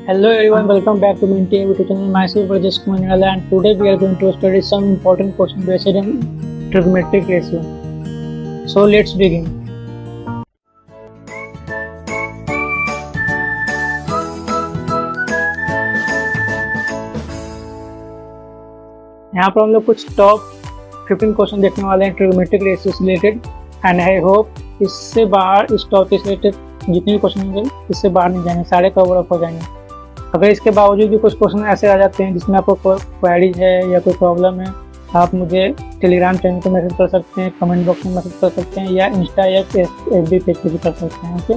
Hello everyone, welcome back to Minty YouTube channel. Myself Rajesh Kumar Nirala, and today we are going to study some important questions based on trigonometric ratio. So let's begin. यहाँ पर हम लोग कुछ top 15 question देखने वाले हैं trigonometric ratio से related, and I hope इससे बाहर इस टॉपिक से रिलेटेड जितने भी क्वेश्चन होंगे इससे बाहर नहीं जाएंगे, सारे कवर अप हो जाएंगे। अगर इसके बावजूद भी कुछ क्वेश्चन ऐसे आ जाते हैं जिसमें आपको कोई क्वेरीज है या कोई प्रॉब्लम है, आप मुझे टेलीग्राम चैनल पर मैसेज कर सकते हैं, कमेंट बॉक्स में मैसेज कर सकते हैं, या इंस्टा या FB पेज पर भी कर सकते हैं। ओके,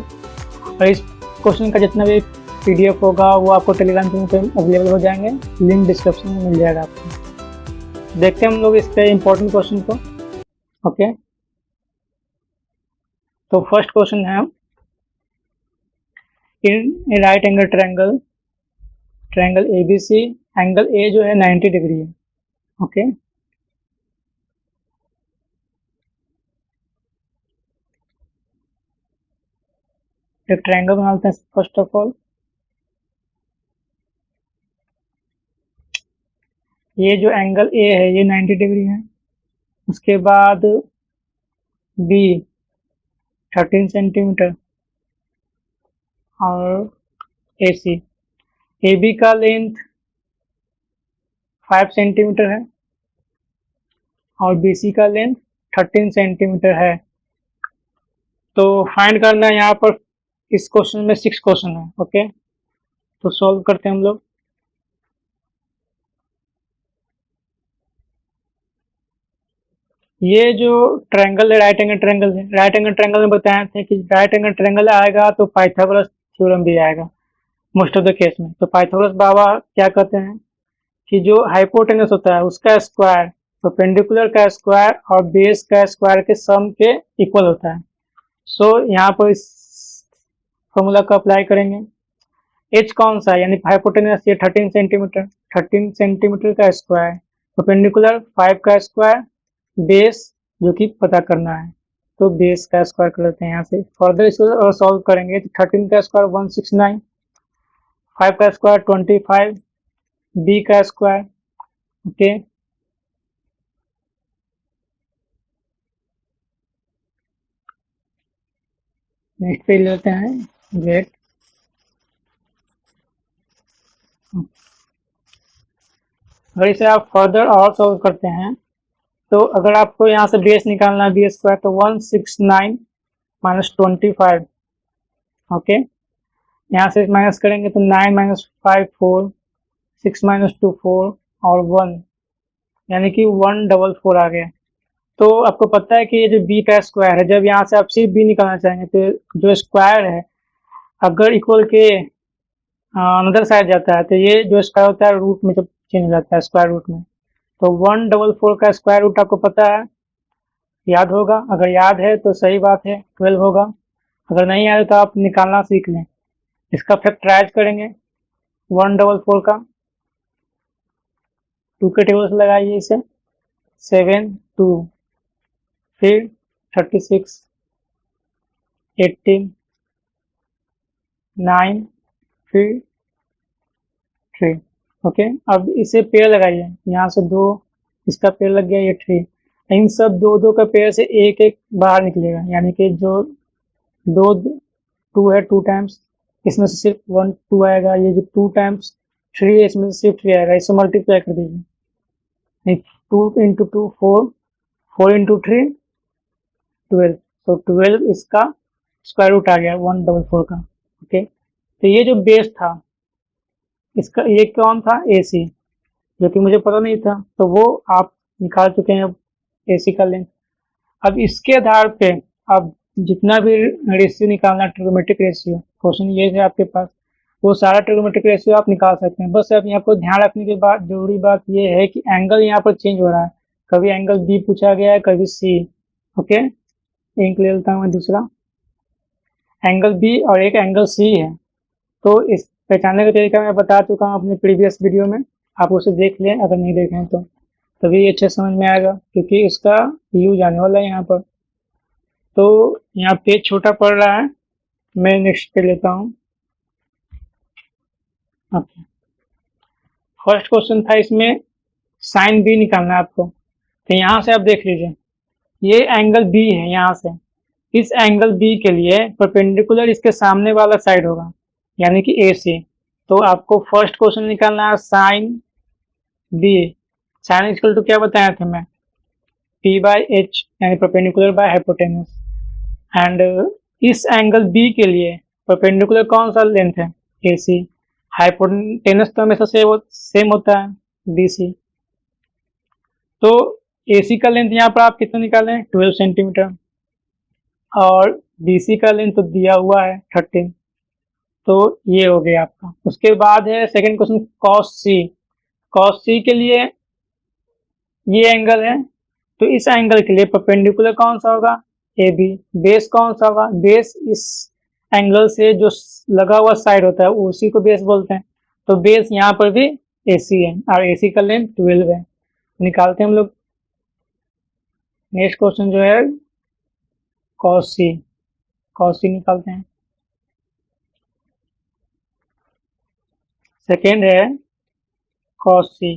और इस क्वेश्चन का जितना भी PDF होगा वो आपको टेलीग्राम चैनल पर अवेलेबल हो जाएंगे, लिंक डिस्क्रिप्शन में मिल जाएगा आपको। देखते हैं हम लोग इसके इम्पोर्टेंट क्वेश्चन को। ओके, तो फर्स्ट क्वेश्चन है, in right angle triangle ABC, angle A जो है 90 डिग्री है। ओके, एक ट्रायंगल बनाते हैं। फर्स्ट ऑफ ऑल ये जो एंगल A है ये 90 डिग्री है, उसके बाद B 13 सेंटीमीटर और AB का लेंथ 5 सेंटीमीटर है और BC का लेंथ 13 सेंटीमीटर है। तो फाइंड करना है यहाँ पर। इस क्वेश्चन में 6 क्वेश्चन है। ओके, तो सॉल्व करते हैं हम लोग। ये जो ट्रायंगल है राइट एंगल ट्रायंगल है। राइट एंगल ट्रायंगल में बताए थे कि राइट एंगल ट्रायंगल आएगा तो पाइथागोरस थ्योरम भी आएगा मोस्ट ऑफ द केस में। तो पाइथागोरस बाबा क्या कहते हैं कि जो हाइपोटेनस होता है उसका स्क्वायर परपेंडिकुलर का स्क्वायर और बेस का स्क्वायर के सम के इक्वल होता है। सो यहाँ पर इस फॉर्मूला को अप्लाई करेंगे। एच कौन सा है, यानी हाइपोटेनस ये 13 सेंटीमीटर, 13 सेंटीमीटर का स्क्वायर, परपेंडिकुलर 5 का स्क्वायर, बेस जो कि पता करना है तो बेस का स्क्वायर कर लेते हैं यहाँ से। फर्दर इसको और सॉल्व करेंगे तो 13 का स्क्वायर 169, 5 का स्क्वायर 25, B का स्क्वायर। ओके, नेक्स्ट पे लेते हैं Z। अगर इसे आप फर्दर और सॉल्व करते हैं तो अगर आपको यहाँ से बेस निकालना है B स्क्वायर तो 169 माइनस 25। ओके, यहाँ से माइनस करेंगे तो 9 माइनस 5 4, 6 माइनस 2 4 और 1, यानी कि 144 आ गया। तो आपको पता है कि ये जो B का स्क्वायर है, जब यहाँ से आप सिर्फ B निकालना चाहेंगे तो जो स्क्वायर है अगर इक्वल के अनदर साइड जाता है तो ये जो स्क्वायर होता है रूट में जब चेंज हो जाता है स्क्वायर रूट में। तो 144 का स्क्वायर रूट आपको पता है, याद होगा। अगर याद है तो सही बात है, 12 होगा। अगर नहीं याद है तो आप निकालना सीख लें। इसका फैक्टराइज करेंगे 144 का, 2 के टेबल से लगाइए इसे, 7 2, फिर 36 18 9, फिर 3। ओके, अब इसे पेयर लगाइए, यहाँ से 2 इसका पेयर लग गया, ये 3। इन सब 2 का पेयर से एक एक बाहर निकलेगा, यानी कि जो 2 है 2 टाइम्स, इसमें से सिर्फ 1 2 आएगा। ये जो 2 टाइम्स 3 है इसमें से सिर्फ 3 आएगा। इसे मल्टीप्लाई कर दीजिए, 2 इंटू 2 4, 4 इंटू 3 12। तो 12 इसका स्क्वायर रूट आ गया 144 का। ओके, तो ये जो बेस था इसका, ये कौन था, AC, जो कि मुझे पता नहीं था, तो वो आप निकाल चुके हैं अब AC का लेंथ। अब इसके आधार पे आप जितना भी रेशियो निकालना, ट्रिगोनोमेट्रिक रेशियो, क्वेश्चन ये है आपके पास, वो सारा ट्रिगोनोमेट्रिक रेशियो आप निकाल सकते हैं। बस अब यहाँ पर ध्यान रखने की बात, जरूरी बात ये है कि एंगल यहाँ पर चेंज हो रहा है। कभी एंगल B पूछा गया है, कभी C। ओके, एक ले लेता हूँ मैं दूसरा एंगल B और एक एंगल C है। तो इस पहचानने का तरीका मैं बता चुका हूँ अपने प्रीवियस वीडियो में, आप उसे देख लें अगर नहीं देखें तो, तभी अच्छे समझ में आएगा, क्योंकि इसका यूज आने वाला है यहाँ पर। तो यहाँ पेज छोटा पड़ रहा है, मैं नेक्स्ट पे लेता हूँ। ओके, फर्स्ट क्वेश्चन था इसमें साइन बी निकालना है आपको। तो यहाँ से आप देख लीजिए, ये एंगल बी है, यहाँ से इस एंगल बी के लिए परपेंडिकुलर इसके सामने वाला साइड होगा, यानी कि ए सी। तो आपको फर्स्ट क्वेश्चन निकालना है sine B. Sine equal to क्या बताया था मैं, पी बाई एच, यानी परपेंडिकुलर बाय हाइपोटेनस। एंड इस एंगल बी के लिए परपेंडिकुलर कौन सा लेंथ है, ए सी। हाइपोटेनस तो हमेशा सेम होता है, बी सी। तो ए सी का लेंथ यहाँ पर आप कितना निकालें, 12 सेंटीमीटर, और बी सी का लेंथ तो दिया हुआ है 13। तो ये हो गया आपका। उसके बाद है सेकंड क्वेश्चन कॉस सी। कॉस सी के लिए ये एंगल है, तो इस एंगल के लिए परपेंडिकुलर कौन सा होगा, ए बी। बेस कौन सा होगा, बेस इस एंगल से जो लगा हुआ साइड होता है उसी को बेस बोलते हैं। तो बेस यहाँ पर भी ए सी है, और ए सी का लेंथ 12 है। निकालते हैं हम लोग। नेक्स्ट क्वेश्चन जो है कॉस सी, कॉस सी निकालते हैं। सेकेंड है कॉस सी,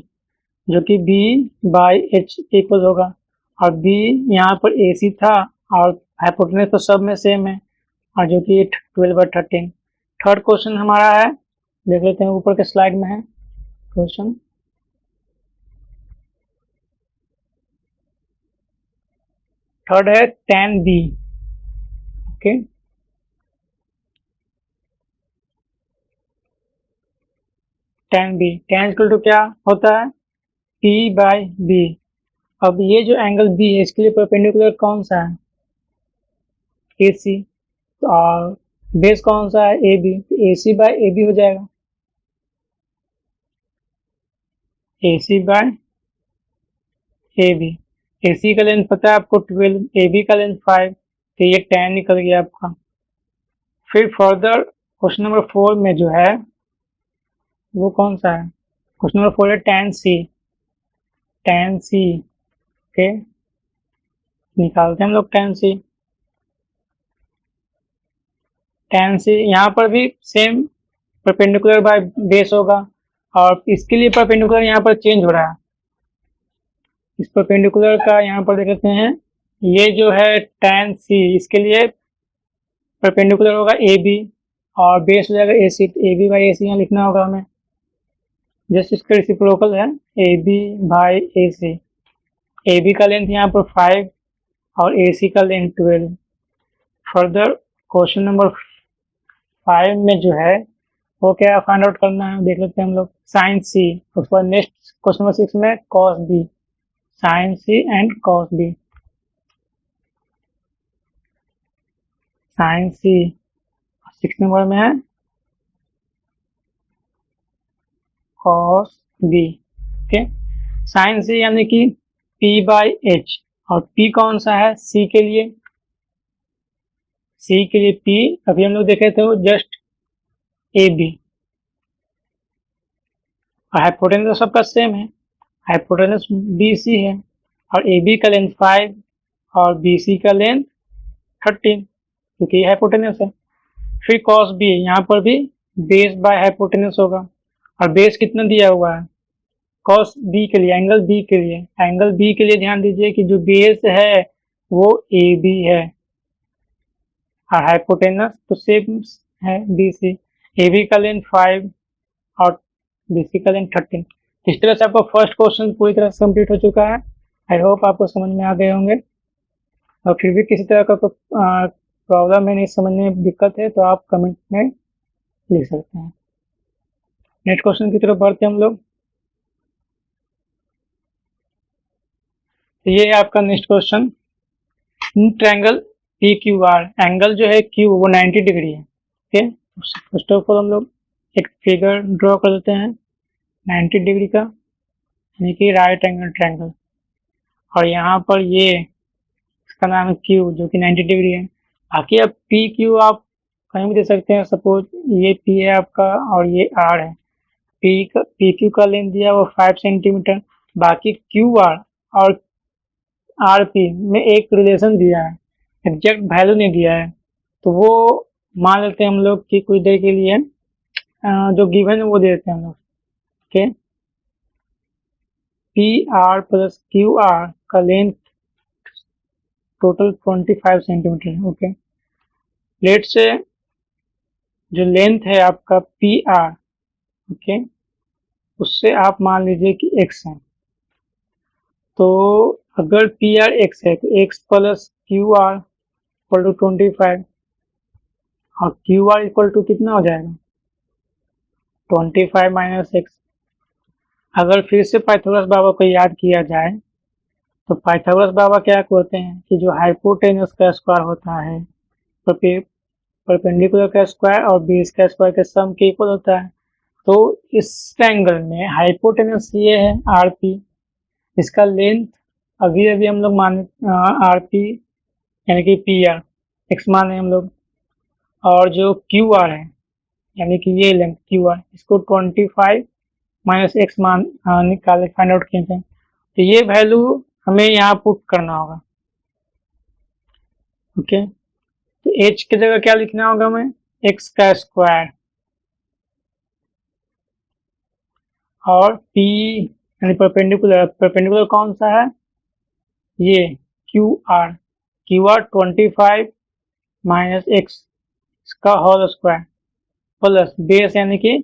जो कि बी बाई एच इक्वल होगा, और बी यहाँ पर ए सी था, और हाइपोटेनस तो सब में सेम है, और जो कि 12/13। थर्ड क्वेश्चन हमारा है, देख लेते हैं, ऊपर के स्लाइड में है क्वेश्चन। थर्ड है tan B. Okay, tan B, tan equal to क्या होता है, P बाई बी। अब ये जो एंगल बी है इसके लिए परपेंडिकुलर कौन सा है, ए सी। और बेस कौन सा है, ए बी। तो ए सी बाई ए बी हो जाएगा, ए सी बाई ए बी। ए सी का लेंथ पता है आपको 12, ए बी का लेंथ 5, तो ये tan निकल गया आपका। फिर फर्दर क्वेश्चन नंबर 4 में जो है वो कौन सा है, क्वेश्चन नंबर 4 है tan सी। tan सी, ओके, निकालते हैं हम लोग tan सी। tan सी यहाँ पर भी सेम परपेंडिकुलर बाय बेस होगा, और इसके लिए परपेंडिकुलर यहाँ पर चेंज हो रहा है। इस परपेंडिकुलर का यहाँ पर देख लेते हैं, ये जो है tan सी, इसके लिए परपेंडिकुलर होगा ए बी, और बेस हो जाएगा ए C. A B by A सी यहाँ लिखना होगा हमें, जस्ट इसका रेसिप्रोकल है A B by A C. A B का लेंथ यहाँ पर 5 और ए सी का लेंथ 12। फर्दर क्वेश्चन नंबर 5 में जो है वो क्या फाइंड आउट करना है, देख लेते हैं हम लोग। साइन सी, उसके बाद नेक्स्ट क्वेश्चन नंबर 6 में cos B, sine C and cos B. Sine C 6 number में है cos B. Okay, sine C यानी कि P बाई एच, और P कौन सा है, C के लिए। C के लिए P अभी हम लोग देखे थे वो जस्ट ए बी, और हाइपोटेनस तो सबका सेम है, हाइपोटेनस बी सी है, और ए बी का लेंथ 5 और बी सी का लेंथ 13, क्योंकि ये हाइपोटेनस है। फिर कॉस बी, यहाँ पर भी बेस बाय हाइपोटेनस होगा, और बेस कितना दिया हुआ है कॉस बी के लिए, एंगल बी के लिए। एंगल बी के लिए ध्यान दीजिए कि जो बेस है वो ए बी है, और हाइपोटेनस तो सेम है बी सी। ए बी का लेंथ 5 और बी सी का लेंथ 13। इस तरह से आपका फर्स्ट क्वेश्चन पूरी तरह से कंप्लीट हो चुका है। आई होप आपको समझ में आ गए होंगे, और फिर भी किसी तरह का कोई प्रॉब्लम है, नहीं समझने में दिक्कत है, तो आप कमेंट में लिख सकते हैं। नेक्स्ट क्वेश्चन की तरफ बढ़ते हैं हम लोग। तो ये है आपका next question, triangle P Q are. Angle जो है क्यू वो 90 डिग्री है। ओके, फर्स्ट ऑफ ऑल हम लोग एक फिगर ड्रॉ कर देते हैं 90 डिग्री का, यानी कि राइट एंगल ट्रायंगल। और यहाँ पर ये इसका नाम है क्यू, जो कि 90 डिग्री है। बाकी अब पी क्यू आप कहीं भी दे सकते हैं, सपोज ये पी है आपका और ये आर है। पी क्यू का लेंथ दिया वो 5 सेंटीमीटर। बाकी क्यू आर और आर पी में एक रिलेशन दिया है, एग्जैक्ट वैल्यू नहीं दिया है, तो वो मान लेते हैं हम लोग कि कुछ देर के लिए जो गिवन है वो दे देते हैं हम लोग। Okay, P R plus Q R का length total 25 centimetre. Okay, let say जो लेंथ है आपका पी आर, ओके, उससे आप मान लीजिए कि एक्स है। तो अगर पी आर एक्स है तो X plus Q R equal to 25, और क्यू आर इक्वल टू कितना हो जाएगा 25 माइनस एक्स। अगर फिर से पाइथागोरस बाबा को याद किया जाए तो पाइथागोरस बाबा क्या कहते हैं कि जो हाइपोटेनस का स्क्वायर होता है परपेंडिकुलर का स्क्वायर और बेस का स्क्वायर के सम के इक्वल होता है। तो इस ट्रायंगल में हाइपोटेनस ये है आर पी, इसका लेंथ अभी अभी हम लोग मान आर पी यानी कि पी आर एक्स माने हम लोग, और जो क्यू आर है यानी कि ये लेंथ क्यू आर, इसको 25 माइनस एक्स मान निकाले फाइंड आउट किए थे। तो ये वैल्यू हमें यहाँ पुट करना होगा। ओके, तो एच की जगह क्या लिखना होगा हमें, एक्स का स्क्वायर, और पी यानी परपेंडिकुलर कौन सा है, ये क्यू आर 25 माइनस एक्स इसका होल स्क्वायर प्लस बेस यानी कि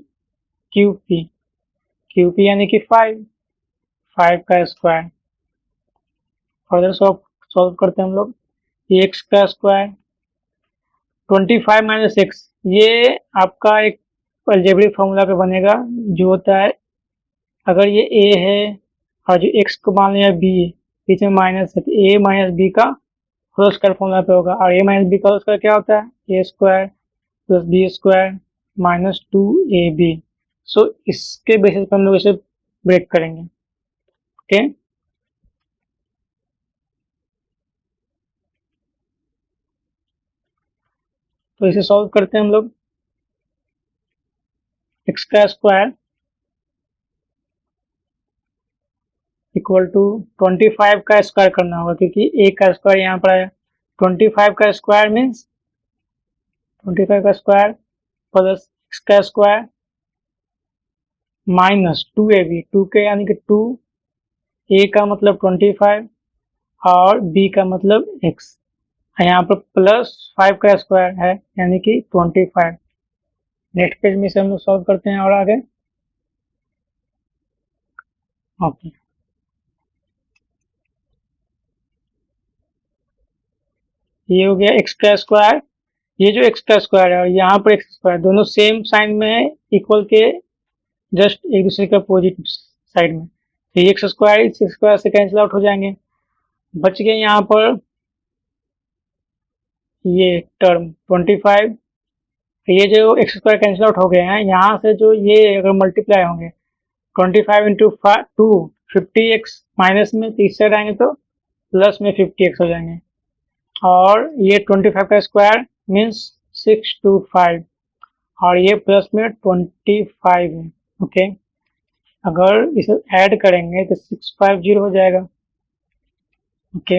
क्यू पी यानी कि 5 का स्क्वायर। फर्दर सॉल्व करते हैं हम लोग, एक्स का स्क्वायर 25 माइनस एक्स, ये आपका एक अलजेब्रिक फॉर्मूला पे बनेगा जो होता है अगर ये ए है और जो एक्स को मान लिया बी है, बीच में माइनस है, तो ए माइनस बी का होल स्क्वायर फॉर्मूला पे होगा, और ए माइनस बी का होल स्क्वायर क्या होता है A square plus B square minus 2ab। So इसके बेसिस पर हम लोग इसे ब्रेक करेंगे। ओके, तो इसे सॉल्व करते हैं हम लोग। एक्स का स्क्वायर इक्वल टू 25 का स्क्वायर करना होगा क्योंकि ए का स्क्वायर यहाँ पर आया। 25 का स्क्वायर मीन्स 25 का स्क्वायर प्लस एक्स का स्क्वायर माइनस 2ab, 2 के यानी कि 2, ए का मतलब 25 और बी का मतलब एक्स, यहाँ पर प्लस 5 का स्क्वायर है यानी कि 25। नेक्स्ट पेज में से हम लोग सॉल्व करते हैं और आगे। ओके, ये हो गया एक्स का स्क्वायर, ये जो एक्स का स्क्वायर है और यहाँ पर एक्स स्क्वायर दोनों सेम साइन में है, इक्वल के जस्ट एक दूसरे के अपोजिट साइड में। तो ये एक्स स्क्वायर इस स्क्वायर से कैंसिल आउट हो जाएंगे, बच गए यहाँ पर ये टर्म 25। ये जो एक्स स्क्वायर कैंसिल आउट हो गए हैं, यहाँ से जो ये अगर मल्टीप्लाई होंगे 25 इंटू 2 50x माइनस में, तो इस साइड आएंगे तो प्लस में 50x हो जाएंगे, और ये 25 का स्क्वायर मीन्स 625, और ये प्लस में 25 है। ओके, अगर इसे ऐड करेंगे तो 650 हो जाएगा। ओके,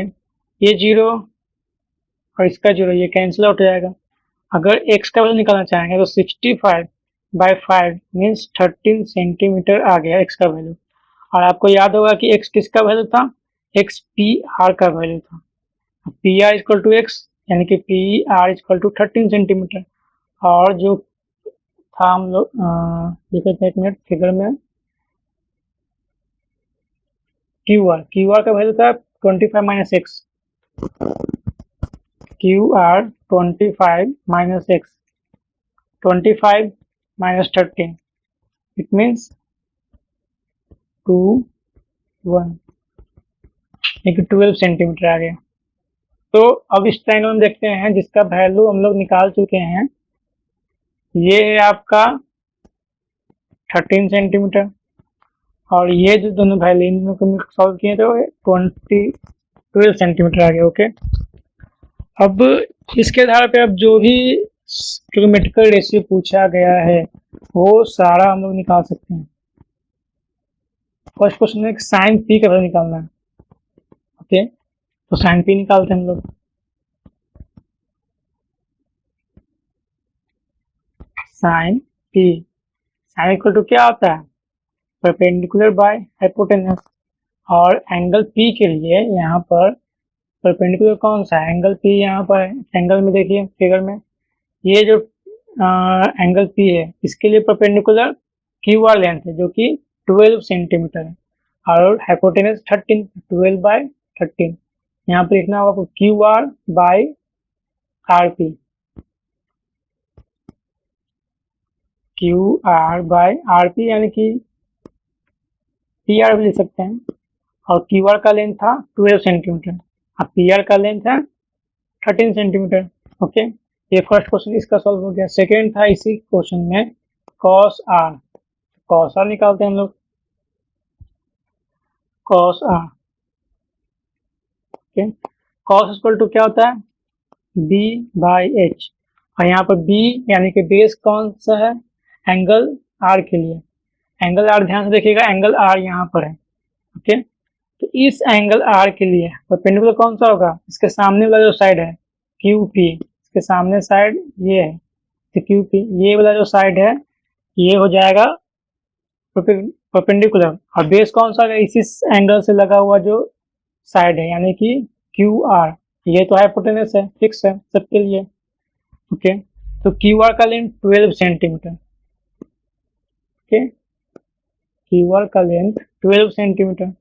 ये जीरो और इसका जीरो ये कैंसिल आउट हो जाएगा। अगर एक्स का वैल्यू निकालना चाहेंगे तो 65/5 मीन्स 13 सेंटीमीटर आ गया एक्स का वैल्यू। और आपको याद होगा कि एक्स किसका वैल्यू था, एक्स पी आर का वैल्यू था। P R equal to X यानी कि P R equal to 13 centimetre, और जो था हम लोग देखे थे एक मिनट फिगर में, क्यू आर का वैल्यू था 25 minus X, Q R 25 minus X, 25 minus 13 it means 2 1 एक 12 सेंटीमीटर आ गया। तो अब इस ट्रायंगल में देखते हैं जिसका वैल्यू हम लोग निकाल चुके हैं, ये है आपका 13 सेंटीमीटर, और ये जो दोनों वैल्यू इन दोनों को सॉल्व किए तो 12 सेंटीमीटर आ गया। ओके, अब इसके आधार पे अब जो भी ट्रिग्नोमेट्रिकल रेशियो पूछा गया है वो सारा हम लोग निकाल सकते हैं। फर्स्ट क्वेश्चन में साइन पी का वैल्यू निकालना है। ओके, तो साइन पी निकालते हैं हम लोग। Sine P sine equal to क्या होता है, परपेंडिकुलर बाय हाइपोटेनस। और एंगल पी के लिए यहाँ पर परपेंडिकुलर कौन सा है, एंगल पी यहाँ पर है। एंगल में देखिए फिगर में, ये जो एंगल पी है इसके लिए परपेंडिकुलर क्यू आर लेंथ है जो कि 12 सेंटीमीटर है, और हाइपोटेनस 13, 12/13। यहाँ पर लिखना होगा Q R by R P, Q R by R P यानी कि पी आर भी लिख सकते हैं। और क्यू आर का लेंथ था 12 सेंटीमीटर, अब पी आर का लेंथ है 13 सेंटीमीटर। ओके, ये फर्स्ट क्वेश्चन इसका सॉल्व हो गया। सेकेंड था इसी क्वेश्चन में कॉस आर, कॉस आर निकालते हैं हम लोग, cos R. Okay, cos equal to क्या होता है, बी बाई एच, और यहाँ पर बी यानी कि बेस कौन सा है, एंगल आर के लिए। एंगल आर ध्यान से देखिएगा, एंगल आर यहाँ पर है। ओके, तो इस एंगल आर के लिए परपेंडिकुलर कौन सा होगा, इसके सामने वाला जो साइड है क्यू पी, इसके सामने साइड ये है तो क्यू पी, ये वाला जो साइड है ये हो जाएगा परपेंडिकुलर, और बेस कौन सा है, इसी एंगल से लगा हुआ जो साइड है यानी कि क्यू आर। ये तो हाइपोटेनस है, फिक्स है सबके लिए। ओके, तो क्यू आर का length 12 centimetre. Okay, Q R का लेंथ 12 सेंटीमीटर,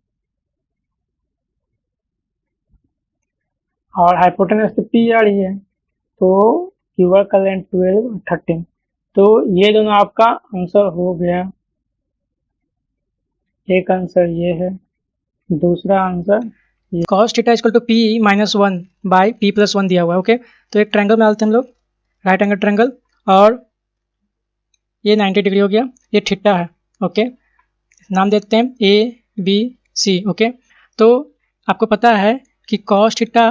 और हाइपोटेनस तो पी आर ही है, तो क्यू आर का लेंथ 12 और 13। तो ये दोनों आपका आंसर हो गया। एक आंसर ये है, दूसरा answer cos theta equal to P minus 1 by P plus 1 दिया हुआ है। ओके, तो एक ट्रायंगल में डालते हैं हम लोग, राइट एंगल ट्रायंगल, और ये 90 डिग्री हो गया, ये थीटा है। ओके, नाम देते हैं ए बी सी। ओके, तो आपको पता है कि cos थीटा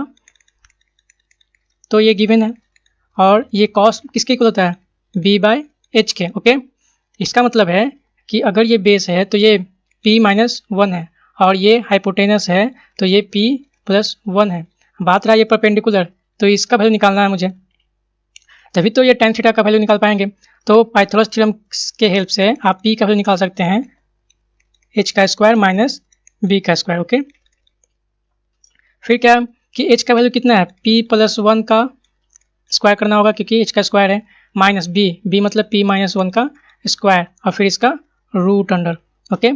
तो ये गिवन है, और ये cos किसके इक्वल होता है, b बाई एच के। ओके, इसका मतलब है कि अगर ये बेस है तो ये p माइनस 1 है, और ये हाइपोटेनस है तो ये p प्लस 1 है। बात रहा ये परपेंडिकुलर, तो इसका वैल्यू निकालना है मुझे, तभी तो ये tan थीटा का वैल्यू निकाल पाएंगे। तो पाइथागोरस थ्योरम के हेल्प से आप p का वैल्यू निकाल सकते हैं, h का स्क्वायर माइनस b का स्क्वायर। ओके, फिर क्या कि h का वैल्यू कितना है, p प्लस 1 का स्क्वायर करना होगा क्योंकि h का स्क्वायर है, माइनस b मतलब p माइनस 1 का स्क्वायर, और फिर इसका root under. Okay,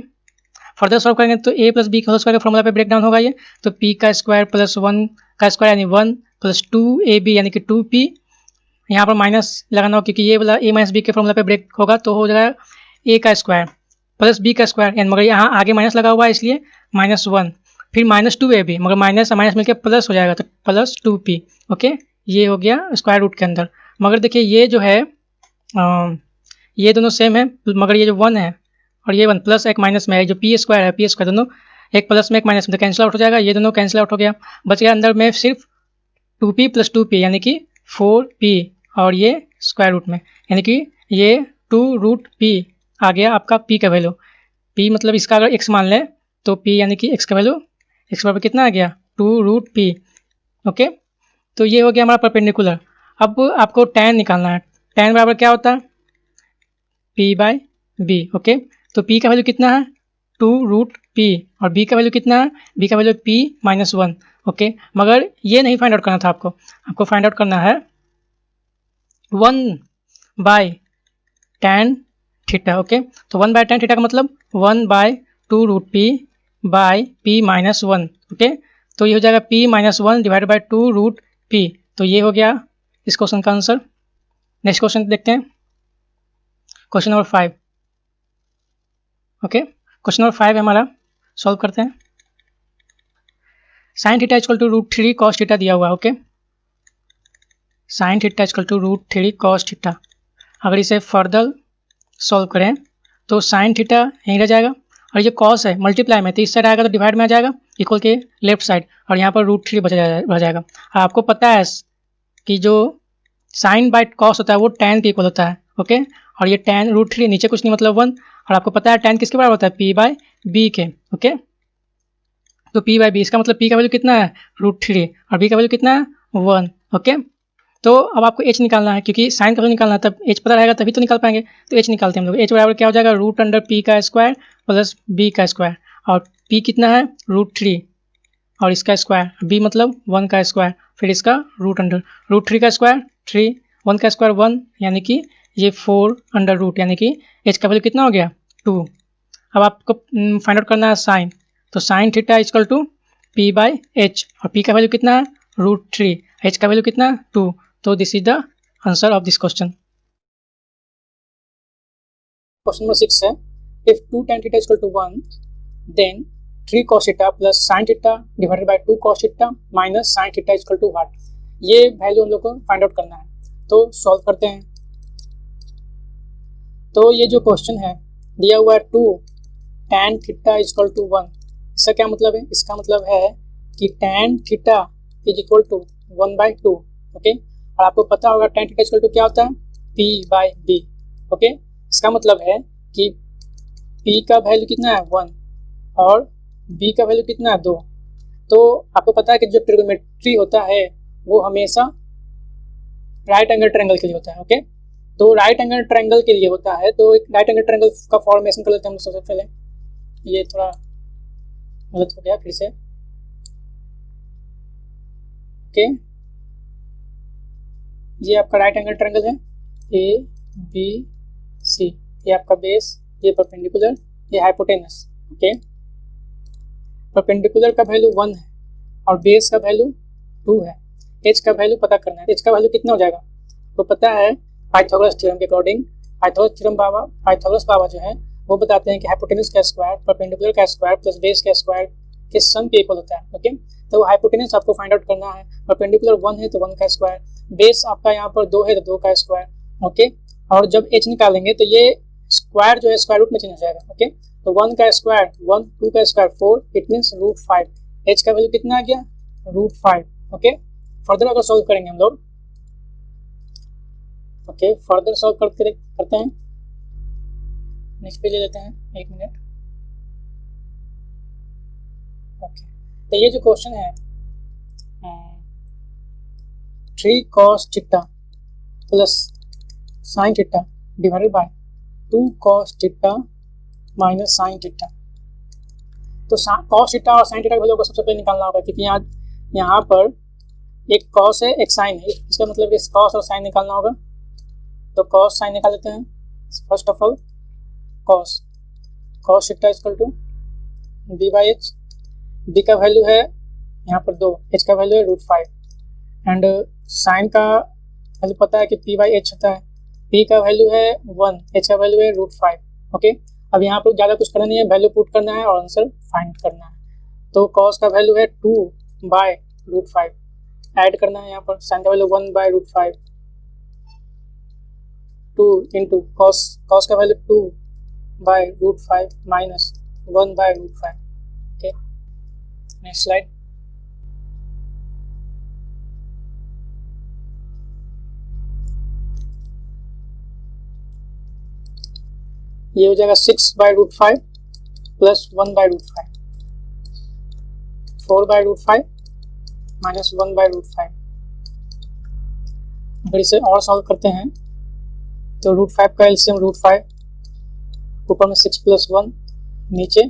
further solve करेंगे तो a प्लस बी का होल स्क्वायर का फॉर्मूला पे ब्रेक डाउन होगा ये, तो p का स्क्वायर प्लस 1 का स्क्वायर यानी 1 प्लस 2ab यानी कि 2p, यहाँ पर माइनस लगाना होगा क्योंकि ये वाला a माइनस बी के फॉर्मूला पे ब्रेक होगा, तो हो जाएगा a का स्क्वायर प्लस b का स्क्वायर, यानी मगर यहाँ आगे माइनस लगा हुआ है इसलिए माइनस 1, फिर माइनस 2ab, मगर माइनस माइनस मिलकर प्लस हो जाएगा तो प्लस 2p। ओके, ये हो गया स्क्वायर रूट के अंदर। मगर देखिए ये जो है ये दोनों सेम है, मगर ये जो 1 है और ये 1 प्लस एक माइनस में है, जो पी स्क्वायर है, पी स्क्वायर दोनों एक प्लस में एक माइनस में, तो कैंसिल आउट हो जाएगा, ये दोनों कैंसिल आउट हो गया, बच गया अंदर में सिर्फ 2p प्लस 2p यानी कि 4p, और ये स्क्वायर रूट में यानी कि ये 2 रूट p आ गया आपका p का वैल्यू। p मतलब इसका अगर x मान लें तो p यानी कि x का वैल्यू x बराबर कितना आ गया, 2 रूट p। ओके, तो ये हो गया हमारा परपेंडिकुलर। अब आपको tan निकालना है, tan बराबर क्या होता है, p बाई b। ओके, तो p का वैल्यू कितना है, 2 रूट p, और b का वैल्यू कितना है, b का वैल्यू p माइनस 1। ओके, मगर ये नहीं फाइंड आउट करना था आपको फाइंड आउट करना है 1 बाई tan थीटा। ओके, तो 1 बाई tan थीटा का मतलब 1 by 2 root p by p minus 1। Okay, तो ये हो जाएगा p minus 1 divide by 2 root p, तो ये हो गया इस क्वेश्चन का आंसर। नेक्स्ट क्वेश्चन देखते हैं, question number 5। Okay, question number 5 है हमारा, सॉल्व करते हैं। Sine theta equal to root 3 cos theta दिया हुआ है। Okay, sine theta equal to root 3 cos theta, अगर इसे फर्दर सॉल्व करें तो साइन थीटा यहीं रह जाएगा, और ये कॉस है मल्टीप्लाई में, तो इस साइड आएगा तो डिवाइड में आ जाएगा इक्वल के लेफ्ट साइड, और यहाँ पर रूट 3 बच जाएगा। आपको पता है कि जो साइन बाई कॉस होता है वो tan के इक्वल होता है। ओके, और ये tan रूट 3 नीचे कुछ नहीं मतलब 1, और आपको पता है tan किसके बराबर होता है, p बाई बी के। ओके, तो p बाई बी, इसका मतलब p का वैल्यू कितना है, रूट 3, और b का वैल्यू कितना है 1। ओके, तो अब आपको एच निकालना है, क्योंकि साइन का वैल्यू निकालना है, तब एच पता रहेगा तभी तो निकाल पाएंगे। तो एच निकालते हैं हम लोग। एच बराबर क्या हो जाएगा, रूट अंडर पी का स्क्वायर प्लस बी का स्क्वायर, और पी कितना है √3 और इसका स्क्वायर, बी मतलब 1 का स्क्वायर, फिर इसका रूट अंडर √3 का स्क्वायर 3, 1 का स्क्वायर 1, यानी कि ये 4 अंडर रूट, यानी कि एच का वैल्यू कितना हो गया 2। अब आपको फाइंड आउट करना है साइन, तो sine theta equal to P by H, और पी का वैल्यू कितना है √3, एच का वैल्यू कितना है 2। तो this is the answer of this question. Question number 6 है, if 2 tan theta equal to 1 then 3 cos theta plus sin theta divided by 2 cos theta minus sin theta equal to what. ये value हम लोग को find out करना है, तो solve करते हैं। तो ये जो क्वेश्चन है दिया हुआ है 2 tan थीटा इक्वल टू 1, इसका क्या मतलब है, इसका मतलब है कि tan theta is equal to 1/2, okay. और आपको पता होगा tan थीटा इक्वल टू क्या होता है p/b, ओके। इसका मतलब है कि p का वैल्यू कितना है 1 और b का वैल्यू कितना है 2। तो आपको पता है कि जो ट्रिगोनोमेट्री होता है वो हमेशा राइट एंगल ट्रायंगल के लिए होता है, ओके। तो राइट एंगल ट्रायंगल के लिए होता है, तो एक राइट एंगल ट्रायंगल का फॉर्मेशन कर लेते हैं हम सबसे पहले। ये थोड़ा गलत हो गया फिर से, ओके। ये आपका राइट एंगल ट्रायंगल है ABC, ये आपका बेस, ये परपेंडिकुलर, ये हाइपोटेनस, ओके। परपेंडिकुलर का वैल्यू 1 है और बेस का वैल्यू 2 है। एच का वैल्यू पता करना है, एच का वैल्यू कितना हो जाएगा, तो पता है पाइथागोरस थ्योरम के अकॉर्डिंग, पाइथागोरस बाबा जो है वो बताते हैं कि हाइपोटेनस का स्क्वायर परपेंडिकुलर का स्क्वायर प्लस बेस का स्क्वायर के सम के इक्वल होता है, ओके। तो हाइपोटेनस आपको फाइंड आउट करना है, परपेंडिकुलर 1 है तो 1 का स्क्वायर, बेस आपका यहाँ पर 2 है तो 2 का स्क्वायर, ओके। और जब एच निकालेंगे तो ये स्क्वायर जो है स्क्वायर रूट में चेंज हो जाएगा, ओके। तो 1 का स्क्वायर 1, 2 का स्क्वायर 4, इट मीन्स √5। एच का वैल्यू कितना आ गया √5, ओके। फर्दर अगर सॉल्व करेंगे हम लोग, ओके, फर्दर सॉल्व करते हैं। नेक्स्ट पेज ले लेते हैं, 1 मिनट, ओके। तो ये जो क्वेश्चन है 3 cos theta plus sin theta divided by 2 cos theta minus sin theta. तो cos थीटा और sin थीटा की वैल्यू को सबसे पहले निकालना होगा, क्योंकि यहाँ पर एक cos है एक sin है, इसका मतलब कि cos और sin निकालना होगा। तो cos sin निकाल लेते हैं। First of all cos theta equal to b/h, b का वैल्यू है यहाँ पर 2, h का वैल्यू है √5, एंड sin का वैल्यू पता है कि p/h होता है, p का वैल्यू है 1, h का वैल्यू है √5, ओके। अब यहाँ पर ज़्यादा कुछ करना नहीं है, वैल्यू पुट करना है और आंसर फाइंड करना है। तो cos का वैल्यू है 2/√5, ऐड करना है यहाँ पर, sin का वैल्यू 1/√5, 2 इंटू cos का value 2/√5 minus 1/√5, okay. Next slide. ये हो जाएगा 6/√5 प्लस 1/√5, 4/√5 माइनस 1/√5। अगर इसे और सॉल्व करते हैं तो √5 का एलसीएम √5, ऊपर में 6 प्लस 1, नीचे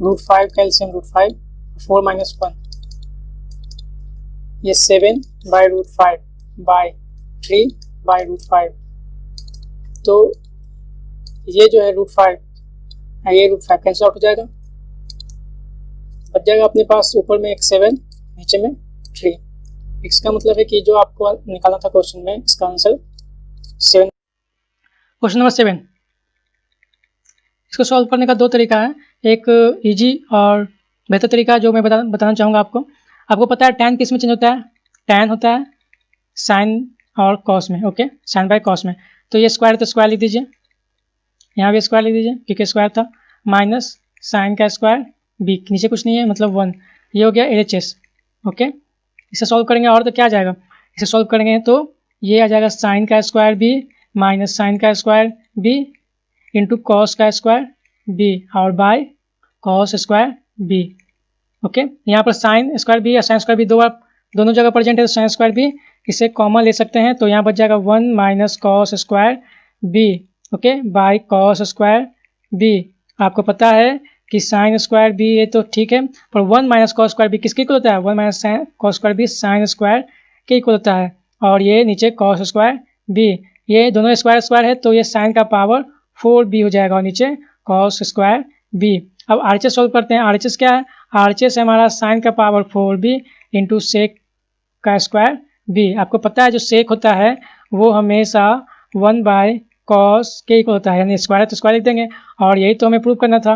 √5 का एलसीएम √5, 4 माइनस 1, ये 7/√5 बाय 3/√5। तो ये जो है √5, ये √5 कैंसिल आउट हो जाएगा, बच जाएगा अपने पास ऊपर में एक 7, नीचे में 3। इसका मतलब है कि जो आपको निकालना था क्वेश्चन में, इसका आंसर 7। क्वेश्चन नंबर 7, इसको सॉल्व करने का 2 तरीका है, एक इजी और बेहतर तरीका जो मैं बताना चाहूँगा आपको। आपको पता है tan किस में चेंज होता है, tan होता है sin और cos में, ओके, sin बाय cos में। तो ये स्क्वायर तो स्क्वायर लिख दीजिए, यहाँ भी स्क्वायर लिख दीजिए क्योंकि स्क्वायर था, माइनस sin का स्क्वायर b, नीचे कुछ नहीं है मतलब 1, ये हो गया LHS, ओके। इसे सॉल्व करेंगे और तो क्या आ जाएगा, इसे सॉल्व करेंगे तो ये आ जाएगा sin का स्क्वायर b माइनस sin का स्क्वायर b इंटू cos का स्क्वायर b और by cos square b, okay. यहाँ पर sin स्क्वायर b या sin स्क्वायर b दोनों जगह प्रेजेंट है, तो sin स्क्वायर b इसे कॉमन ले सकते हैं, तो यहाँ बच जाएगा 1 minus cos square B, okay, by cos square B. आपको पता है कि साइन स्क्वायर बी है तो ठीक है, पर 1 माइनस कॉस स्क्वायर बी किसके इक्वल होता है? 1 minus cos square B sine square के इक्वल होता है, और ये नीचे कॉस स्क्वायर बी, ये दोनों स्क्वायर स्क्वायर है तो ये साइन का पावर 4b हो जाएगा और नीचे कॉस स्क्वायर बी। अब आरएचएस सॉल्व करते हैं। आरएचएस क्या है? आरएचएस है हमारा साइन का पावर 4b इंटू सेक का स्क्वायर बी। आपको पता है जो सेक होता है वो हमेशा 1 बाय कॉस के इक्वल होता है, यानी स्क्वायर है तो स्क्वायर लिख देंगे, और यही तो हमें प्रूव करना था।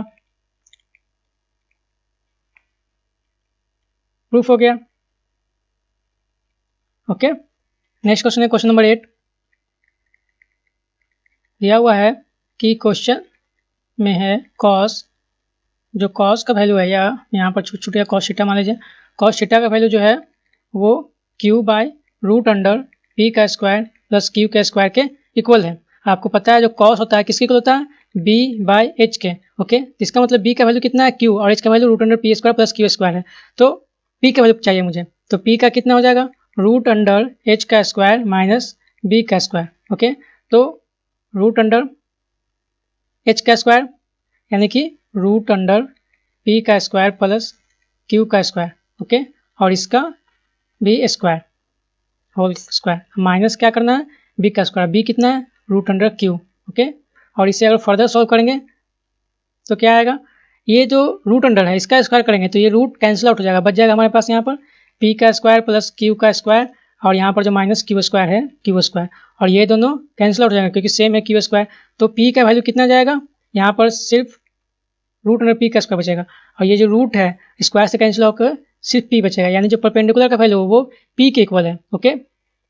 प्रूफ हो गया। ओके, नेक्स्ट क्वेश्चन है क्वेश्चन नंबर 8। दिया हुआ है कि क्वेश्चन में है कॉस, जो कॉस का वैल्यू है, या यहाँ पर छूट गया कॉस थीटा मान लीजिए, कॉस थीटा का वैल्यू जो है वो Q by root under P का स्क्वायर प्लस क्यू के स्क्वायर के इक्वल है। आपको पता है जो कॉस होता है किसके इक्वल होता है? बी बाय एच के। ओके, इसका मतलब बी का वैल्यू कितना है? क्यू, और एच का value root under P square plus Q square है, तो पी का वैल्यू चाहिए मुझे, तो पी का कितना हो जाएगा? रूट अंडर एच का स्क्वायर माइनस बी का स्क्वायर। ओके, तो रूट अंडर एच का स्क्वायर यानी कि रूट अंडर पी का स्क्वायर प्लस क्यू का स्क्वायर, ओके, और इसका B square whole square, minus क्या करना है? बी का स्क्वायर, बी कितना है? रूट अंडर क्यू, ओके, और इसे अगर फर्दर सॉल्व करेंगे तो क्या आएगा? ये जो रूट अंडर है इसका स्क्वायर करेंगे तो ये रूट कैंसिल आउट हो जाएगा, बच जाएगा हमारे पास यहाँ पर पी का स्क्वायर प्लस क्यू का स्क्वायर, और यहाँ पर जो माइनस क्यू स्क्वायर है क्यू स्क्वायर, और ये दोनों कैंसिल आउट हो जाएगा क्योंकि सेम है क्यू स्क्वायर, तो पी का वैल्यू कितना जाएगा? यहाँ पर सिर्फ रूट अंडर पी का स्क्वायर बचेगा, और ये जो रूट है स्क्वायर से कैंसिल होकर सिर्फ पी बचेगा, यानी जो परपेंडिकुलर का वैल्यू वो पी के इक्वल है। ओके,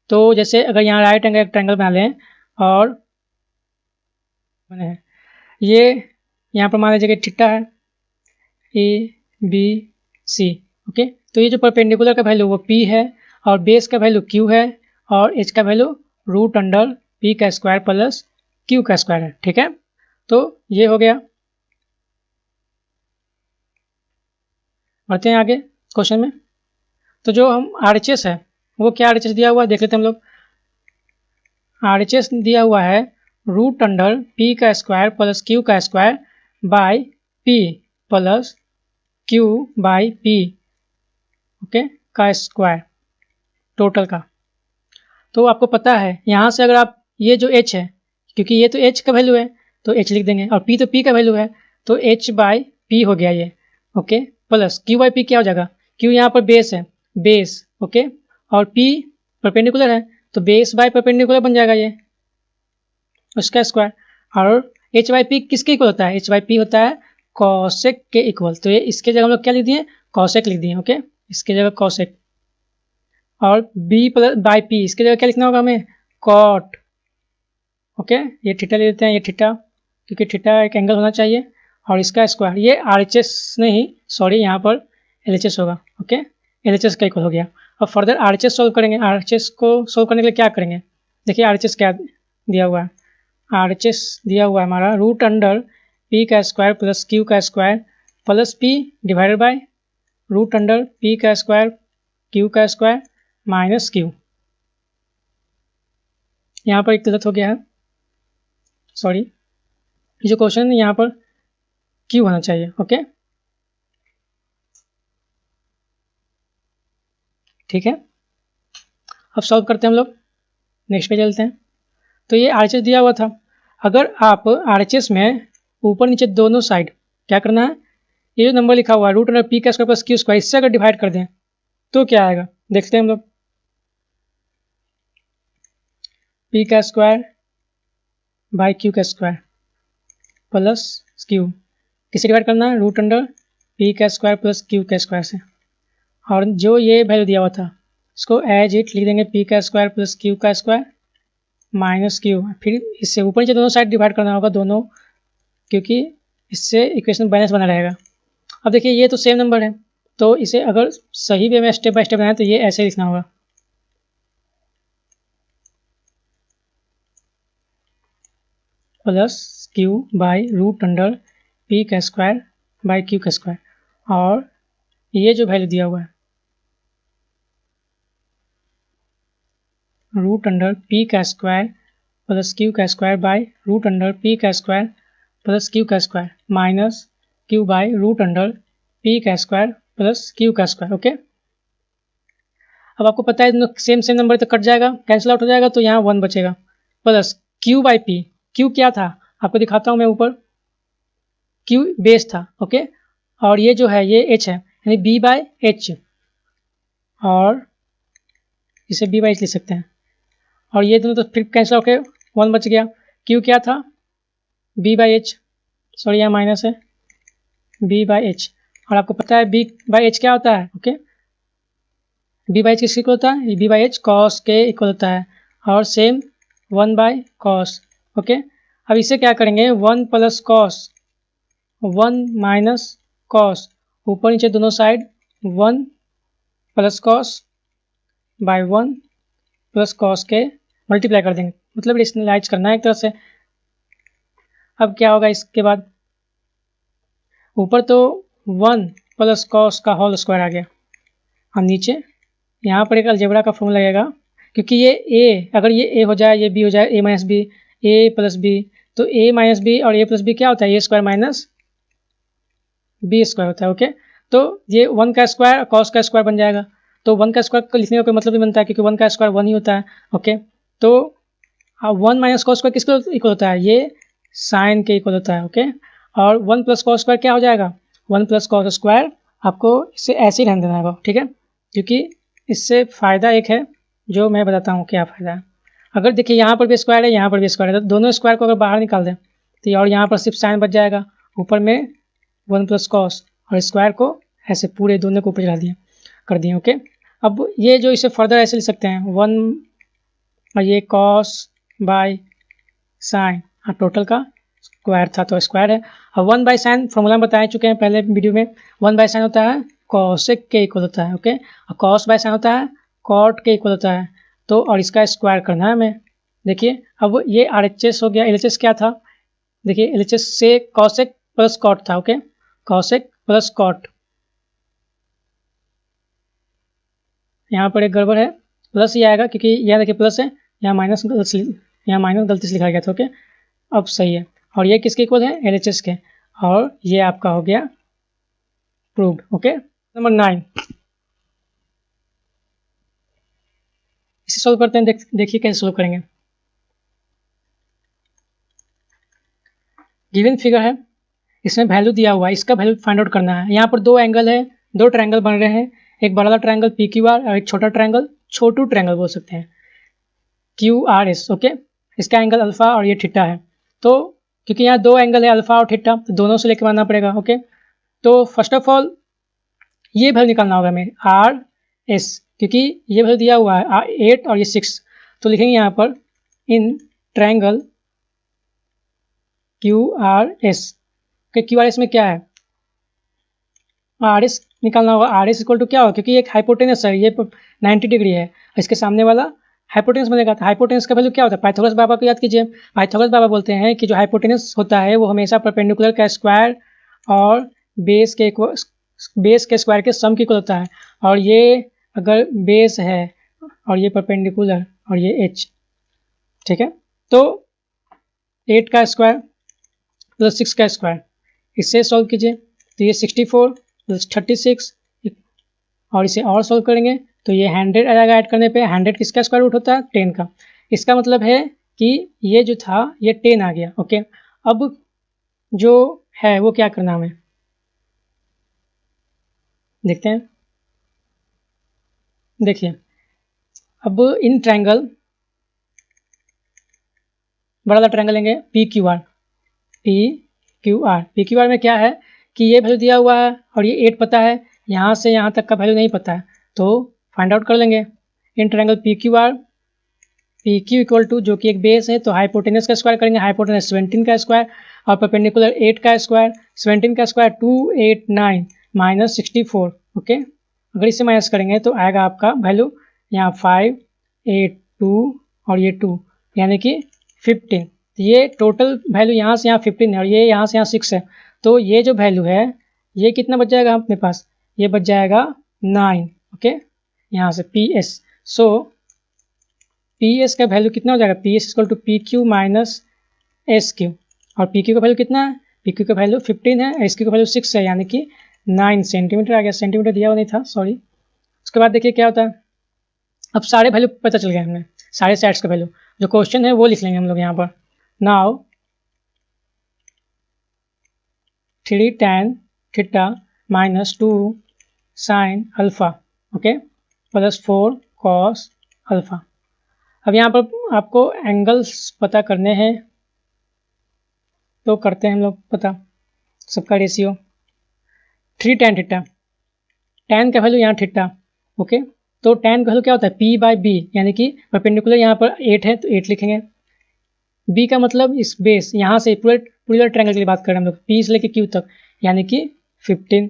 तो जैसे अगर यहाँ राइट एंगल एक ट्रायंगल बना लें और ये यहाँ पर मान लीजिए कि थीटा है ए बी सी, ओके, तो ये जो परपेंडिकुलर का वैल्यू वो पी है और बेस का वैल्यू क्यू है और एच का वैल्यू रूट अंडर पी का स्क्वायर प्लस क्यू का स्क्वायर है। ठीक है, तो ये हो गया। बढ़ते हैं आगे क्वेश्चन में। तो जो हम आरएचएस है वो क्या आरएचएस दिया हुआ है देख लेते हैं हम लोग। आरएचएस दिया हुआ है रूट अंडर पी का स्क्वायर प्लस क्यू का square by P plus Q by P, okay, का स्क्वायर टोटल का। तो आपको पता है यहाँ से अगर आप ये जो h है, क्योंकि ये तो h का वैल्यू है तो h लिख देंगे, और p तो p का वैल्यू है तो h बाय p हो गया ये, okay, plus q by p क्या हो जाएगा? q यहाँ पर बेस है, बेस, ओके, और p परपेंडिकुलर है तो बेस बाय परपेंडिकुलर बन जाएगा ये, उसका स्क्वायर, और h बाई पी किसके इक्वल होता है? h बाई पी होता है कॉसेक के इक्वल, तो ये इसके जगह हम लोग क्या लिख दिए? कॉसेक लिख दिए, ओके, इसके जगह कॉसेक, और b प्लस बाई पी इसके जगह क्या लिखना होगा हमें? कॉट, ओके, ये थीटा ले लेते हैं, ये थीटा, क्योंकि थीटा एक एंगल होना चाहिए, और इसका स्क्वायर, ये आरएचएस नहीं, सॉरी, यहाँ पर एलएचएस होगा, ओके, एलएचएस का इक्वल हो गया। अब फर्दर आरएचएस सोल्व करेंगे। आरएचएस को सोल्व करने के लिए क्या करेंगे? देखिए आरएचएस क्या दिया हुआ है। आरएचएस दिया हुआ है हमारा रूट अंडर पी का स्क्वायर प्लस क्यू का square plus P divided by root under P का स्क्वायर क्यू का स्क्वायर माइनस क्यू। यहाँ पर एक गलत हो गया है, सॉरी, जो क्वेश्चन है यहाँ पर क्यू होना चाहिए, ओके, ठीक है। अब सॉल्व करते हैं हम लोग, नेक्स्ट पे चलते हैं। तो ये आरएचएस दिया हुआ था, अगर आप आरएचएस में ऊपर नीचे दोनों साइड क्या करना है? ये जो नंबर लिखा हुआ है रूट अंडर पी का स्क्वायर प्लस क्यू स्क्वायर, इससे अगर डिवाइड कर दें तो क्या आएगा देखते हैं हम लोग। पी का स्क्वायर बाई क्यू का स्क्वायर प्लस क्यू, किसे डिवाइड करना है? रूट अंडर पी का स्क्वायर प्लस क्यू का स्क्वायर से, और जो ये वैल्यू दिया हुआ था इसको एज इट लिख देंगे पी का स्क्वायर प्लस क्यू का स्क्वायर माइनस क्यू, फिर इससे ऊपर नीचे दोनों साइड डिवाइड करना होगा दोनों, क्योंकि इससे इक्वेशन बैलेंस बना रहेगा। अब देखिए ये तो सेम नंबर है, तो इसे अगर सही वे में स्टेप बाय स्टेप बनाए तो ये ऐसे लिखना होगा, plus Q by root under P का स्क्वायर बाई क्यू का स्क्वायर, और ये जो वैल्यू दिया हुआ है रूट अंडर पी का स्क्वायर प्लस क्यू का square by root under P का स्क्वायर प्लस क्यू का square minus Q by root under P का स्क्वायर प्लस क्यू का स्क्वायर। ओके, अब आपको पता है दोनों सेम सेम नंबर तो कट जाएगा, कैंसिल आउट हो जाएगा, तो यहाँ 1 बचेगा plus Q by P. Q क्या था आपको दिखाता हूँ मैं, ऊपर क्यू बेस था। ओके, और ये जो है ये एच है, यानी बी बाई एच, और इसे बी बाई एच लिख सकते हैं। और ये दोनों तो फिर कैंसिल होकर 1 बच गया। क्यू क्या था, बी बाई एच, सॉरी यहाँ माइनस है, बी बाई एच। और आपको पता है बी बाई एच क्या होता है। ओके, बी बाई एच किसके इक्वल होता है, बी बाई एच कॉस के इक्वल होता है, और सेम 1 बाई कॉस। ओके, अब इसे क्या करेंगे, 1 प्लस कॉस 1 माइनस कॉस, ऊपर नीचे दोनों side 1 plus cos bye 1 plus cos के मल्टीप्लाई कर देंगे, मतलब रेशनलाइज करना है एक तरह से। अब क्या होगा इसके बाद, ऊपर तो 1 प्लस कॉस का होल स्क्वायर आ गया, और नीचे यहाँ पर एक अलजेब्रा का फॉर्मूला लगेगा, क्योंकि ये ए, अगर ये ए हो जाए, ये बी हो जाए, ए माइनस बी, ए प्लस बी, तो ए माइनस बी और ए प्लस बी क्या होता है, A square minus B square होता है। ओके, तो ये 1 का स्क्वायर कॉस का स्क्वायर बन जाएगा, तो 1 का स्क्वायर को लिखने का कोई मतलब नहीं बनता है, क्योंकि 1 का स्क्वायर 1 ही होता है। ओके, तो 1 माइनस कॉस स्क्वायर किसको इक्वल होता है, ये साइन के इक्वल होता है। ओके, और 1 प्लस कॉस स्क्वायर क्या हो जाएगा, 1 प्लस कॉस स्क्वायर। आपको इसे ऐसे ही रहने देना होगा, ठीक है, क्योंकि इससे फ़ायदा एक है जो मैं बताता हूँ क्या फ़ायदा है। अगर देखिए यहाँ पर भी स्क्वायर है, यहाँ पर भी स्क्वायर है, तो दोनों स्क्वायर को अगर बाहर निकाल दें तो और यहाँ पर सिर्फ साइन बच जाएगा, ऊपर में 1 प्लस कॉस, और स्क्वायर को ऐसे पूरे दोनों को ऊपर चला दिए कर दिए। ओके, अब ये जो इसे फर्दर ऐसे लिख सकते हैं 1 और ये कॉस बाय साइन, और टोटल का स्क्वायर था तो स्क्वायर है। और 1 बाय साइन फॉर्मूला बता चुके हैं पहले वीडियो में, 1 बाय साइन होता है कॉसेक के इक्वल होता है। ओके, और कॉस बाय साइन होता है कॉट के इक्वल होता है, तो और इसका स्क्वायर करना है हमें। देखिए अब ये RHS हो गया, LHS क्या था, देखिए LHS से कॉसेक प्लस कॉट था। ओके, कॉसेक प्लस कॉट, यहाँ पर एक गड़बड़ है, प्लस ही आएगा क्योंकि यहाँ देखिए प्लस है, यहाँ माइनस गलती से लिखा गया था। ओके, अब सही है, और ये किसके इक्वल है, LHS के, और ये आपका हो गया प्रूव्ड। ओके, नंबर 9 इसे सोल्व करते हैं, देखिए कैसे सोल्व करेंगे। गिवन फिगर है, इसमें वैल्यू दिया हुआ है, इसका वैल्यू फाइंड आउट करना है। यहाँ पर 2 एंगल है, 2 ट्रायंगल बन रहे हैं, एक बड़ा वाला ट्रायंगल PQR और एक छोटा ट्रायंगल, छोटू ट्रायंगल बोल सकते हैं QRS। ओके, इसका एंगल अल्फा और ये थीटा है, तो क्योंकि यहाँ 2 एंगल है अल्फा और थीटा, तो दोनों से लेकर मानना पड़ेगा। ओके, तो फर्स्ट ऑफ ऑल ये वैल्यू निकालना होगा हमें RS, क्योंकि ये वैल्यू दिया हुआ है 8 और ये 6, तो लिखेंगे यहाँ पर इन ट्रायंगल QRS के, QRS में क्या है, RS निकालना होगा। RS इक्वल टू क्या होगा, क्योंकि एक हाइपोटेनस है, ये 90 डिग्री है, इसके सामने वाला हाइपोटेनस बनेगा, तो हाइपोटेनस का वैल्यू क्या होता है, पाइथागोरस बाबा को याद कीजिए। पाइथागोरस बाबा बोलते हैं कि जो हाइपोटेनस होता है वो हमेशा परपेंडिकुलर का स्क्वायर और बेस के स्क्वायर के सम की इक्वल होता है, और ये अगर बेस है और ये परपेंडिकुलर और ये h, ठीक है, तो 8 का स्क्वायर प्लस 6 का स्क्वायर, इससे सॉल्व कीजिए तो ये 64 प्लस 36, और इसे और सॉल्व करेंगे तो ये 100 आ जाएगा, ऐड करने पे 100 किसका स्क्वायर रूट होता है, 10 का। इसका मतलब है कि ये जो था ये 10 आ गया। ओके, अब जो है वो क्या करना हमें देखते हैं। देखिए अब इन ट्रायंगल, बड़ा वाला ट्रायंगल लेंगे PQR में क्या है कि ये वैल्यू दिया हुआ है और ये 8 पता है, यहाँ से यहाँ तक का वैल्यू नहीं पता है, तो फाइंड आउट कर लेंगे। In triangle PQ equal to, जो कि एक बेस है, तो हाइपोटेनस का स्क्वायर करेंगे, हाइपोटेनस 17 का स्क्वायर और परपेंडिकुलर 8 का स्क्वायर, 17 का स्क्वायर 289 माइनस 64। ओके, अगर इसे माइनस करेंगे तो आएगा आपका वैल्यू यहाँ 5, 8, 2 और ये 2, यानी कि 15। तो ये टोटल वैल्यू यहाँ से यहाँ 15 है और ये यहाँ से यहाँ 6 है, तो ये जो वैल्यू है ये कितना बच जाएगा अपने पास, ये बच जाएगा 9। ओके, यहाँ से PS। सो पी एस का वैल्यू कितना हो जाएगा, P S equal to P Q minus S Q, और पी क्यू का वैल्यू कितना है, पी क्यू का वैल्यू 15 है, एस क्यू का वैल्यू 6 है, यानी कि 9 सेंटीमीटर आ गया, सेंटीमीटर दिया हुआ नहीं था, सॉरी। उसके बाद देखिए क्या होता है, अब सारे वैल्यू पता चल गए हमें, सारे सेट्स का वैल्यू, जो क्वेश्चन है वो लिख लेंगे हम लोग यहाँ पर। Now 3 tan theta minus 2 sine alpha, okay, plus 4 cos alpha. अब यहाँ पर आपको एंगल्स पता करने हैं, तो करते हैं हम लोग पता सबका रेशियो। 3 tan थीटा, tan का वैल्यू यहाँ थीटा, ओके, तो tan का वैल्यू क्या होता है, p बाई बी, यानी कि परपेंडिकुलर यहाँ पर 8 है तो 8 लिखेंगे। b का मतलब इस बेस, यहाँ से पूरे ट्रायंगल के लिए बात कर रहे हैं हम लोग, p से लेके q तक, यानी कि 15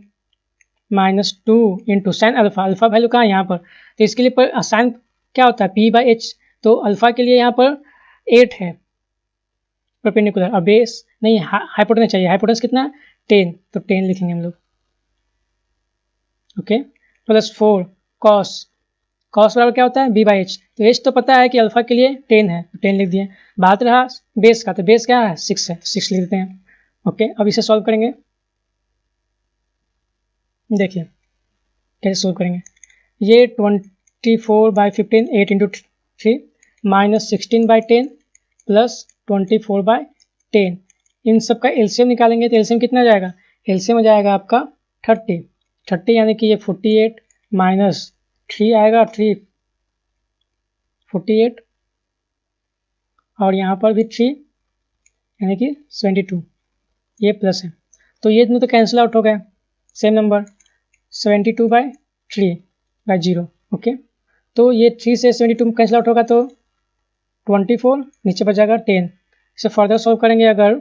minus 2 into sine alpha, alpha value कहाँ है यहाँ पर, तो इसके लिए पर साइन क्या होता है p बाई एच, तो अल्फा के लिए यहाँ पर 8 है परपेंडिकुलर, और बेस नहीं हाइपोटेनस चाहिए, हाइपोटेनस कितना है 10, तो 10 लिखेंगे हम लोग, ओके, प्लस 4 कॉस, कॉस बराबर क्या होता है b बाई एच, तो एच तो पता है कि अल्फा के लिए 10 है, तो 10 लिख दिए। बात रहा बेस का, तो बेस क्या है 6 है, 6 लिख देते हैं, ओके। अब इसे सॉल्व करेंगे, देखिए कैसे सॉल्व करेंगे, ये 24 by 15 8 into 3 minus 16 by 10 plus 24 by 10, इन सब का एलसीएम निकालेंगे, तो एलसीएम कितना जाएगा, एलसीएम हो जाएगा आपका 30 यानी कि ये 48 माइनस 3 आएगा, 3 48 और यहाँ पर भी 3 यानी कि 72, ये प्लस है, तो ये दोनों तो कैंसिल आउट हो गए, same number 72 by 3 by 0, okay, तो ये 3 से 72 कैंसिल आउट होगा तो 24 नीचे बच जाएगा 10, इसे फर्दर सॉल्व करेंगे अगर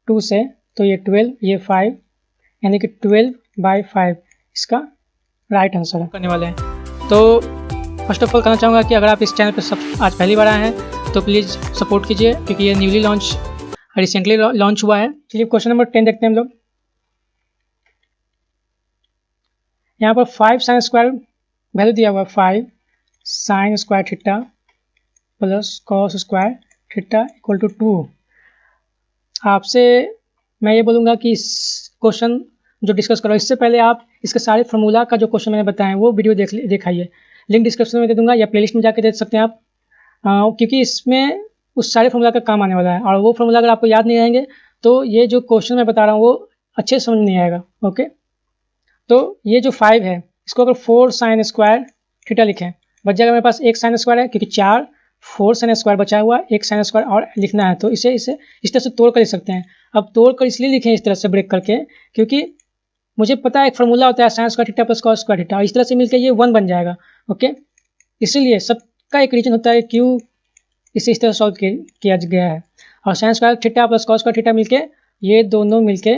2 से, तो ये 12 ये 5 यानी कि 12 बाई 5 इसका राइट आंसर है करने वाले हैं। तो फर्स्ट ऑफ ऑल कहना चाहूँगा कि अगर आप इस चैनल पर सब आज पहली बार आए हैं तो प्लीज़ सपोर्ट कीजिए, क्योंकि ये न्यूली लॉन्च रिसेंटली लॉन्च हुआ है। चलिए क्वेश्चन नंबर 10 देखते हैं हम लोग। यहाँ पर 5 साइन स्क्वायर वैल्यू दिया हुआ है, 5 sine square theta plus cos square theta equal to 2। आपसे मैं ये बोलूँगा कि इस क्वेश्चन जो डिस्कस करो, इससे पहले आप इसके सारे फार्मूला का जो क्वेश्चन मैंने बताया वो वीडियो दिखाइए, लिंक डिस्क्रिप्शन में दे दूंगा या प्लेलिस्ट में जाके देख सकते हैं आप, क्योंकि इसमें उस सारे फार्मूला का काम आने वाला है, और वो फार्मूला अगर आपको याद नहीं रहेंगे तो ये जो क्वेश्चन मैं बता रहा हूँ वो अच्छे से समझ नहीं आएगा, ओके। तो ये जो 5 है इसको अगर 4 साइन स्क्वायर थीटा लिखें, बच जाएगा मेरे पास एक साइन स्क्वायर है, क्योंकि 4 साइन स्क्वायर बचा हुआ, एक साइन स्क्वायर और लिखना है, तो इसे इस तरह से तोड़ कर लिख सकते हैं। अब तोड़ कर इसलिए लिखें इस तरह से ब्रेक करके, क्योंकि मुझे पता है एक फार्मूला होता है sign square theta plus cos square theta, इस तरह से मिलकर ये 1 बन जाएगा, ओके। इसीलिए सबका एक रीजन होता है क्यों इसे इस तरह सॉल्व किया गया है, और sign square theta plus cos square theta मिलके ये दोनों मिलके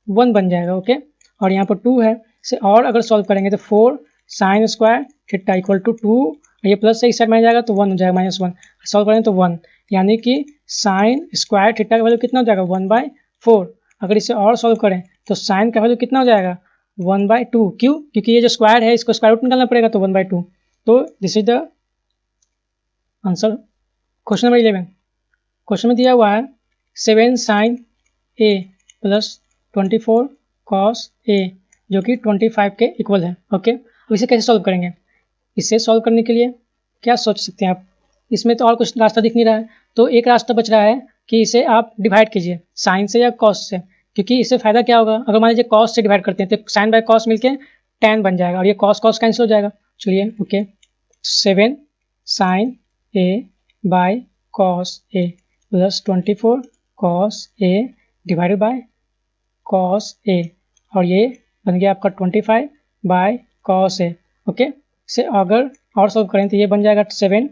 1 बन जाएगा, ओके। और यहाँ पर 2 है, इसे और अगर सॉल्व करेंगे तो 4 sine square theta equal to 2, ये प्लस से इस साइड में जाएगा तो 1 हो जाएगा, -1 सॉल्व करेंगे तो 1, यानी कि साइन स्क्वायर थीटा का वैल्यू कितना हो जाएगा 1/4। अगर इसे और सॉल्व करें तो साइन का वैल्यू कितना हो जाएगा 1/2, क्यों, क्योंकि ये जो स्क्वायर है इसको स्क्वायर रूट निकालना पड़ेगा, तो 1/2। तो this is the answer. Question number 11, question में दिया हुआ है 7 साइन ए प्लस 24 कॉस ए जो कि 25 के इक्वल है, ओके। अब इसे कैसे सॉल्व करेंगे, इसे सॉल्व करने के लिए क्या सोच सकते हैं आप, इसमें तो और कुछ रास्ता दिख नहीं रहा है, तो एक रास्ता बच रहा है कि इसे आप डिवाइड कीजिए साइन से या कॉस से, क्योंकि इससे फ़ायदा क्या होगा, अगर मान लीजिए कॉस से डिवाइड करते हैं तो साइन बाय कॉस मिलके tan बन जाएगा, और ये कॉस कॉस कैंसिल हो जाएगा। चलिए okay, 7 sine A by cos A plus 24 cos A divided by cos A, और ये बन गया आपका 25 बाय कॉस ए, ओके। इसे अगर और सॉल्व करें तो ये बन जाएगा 7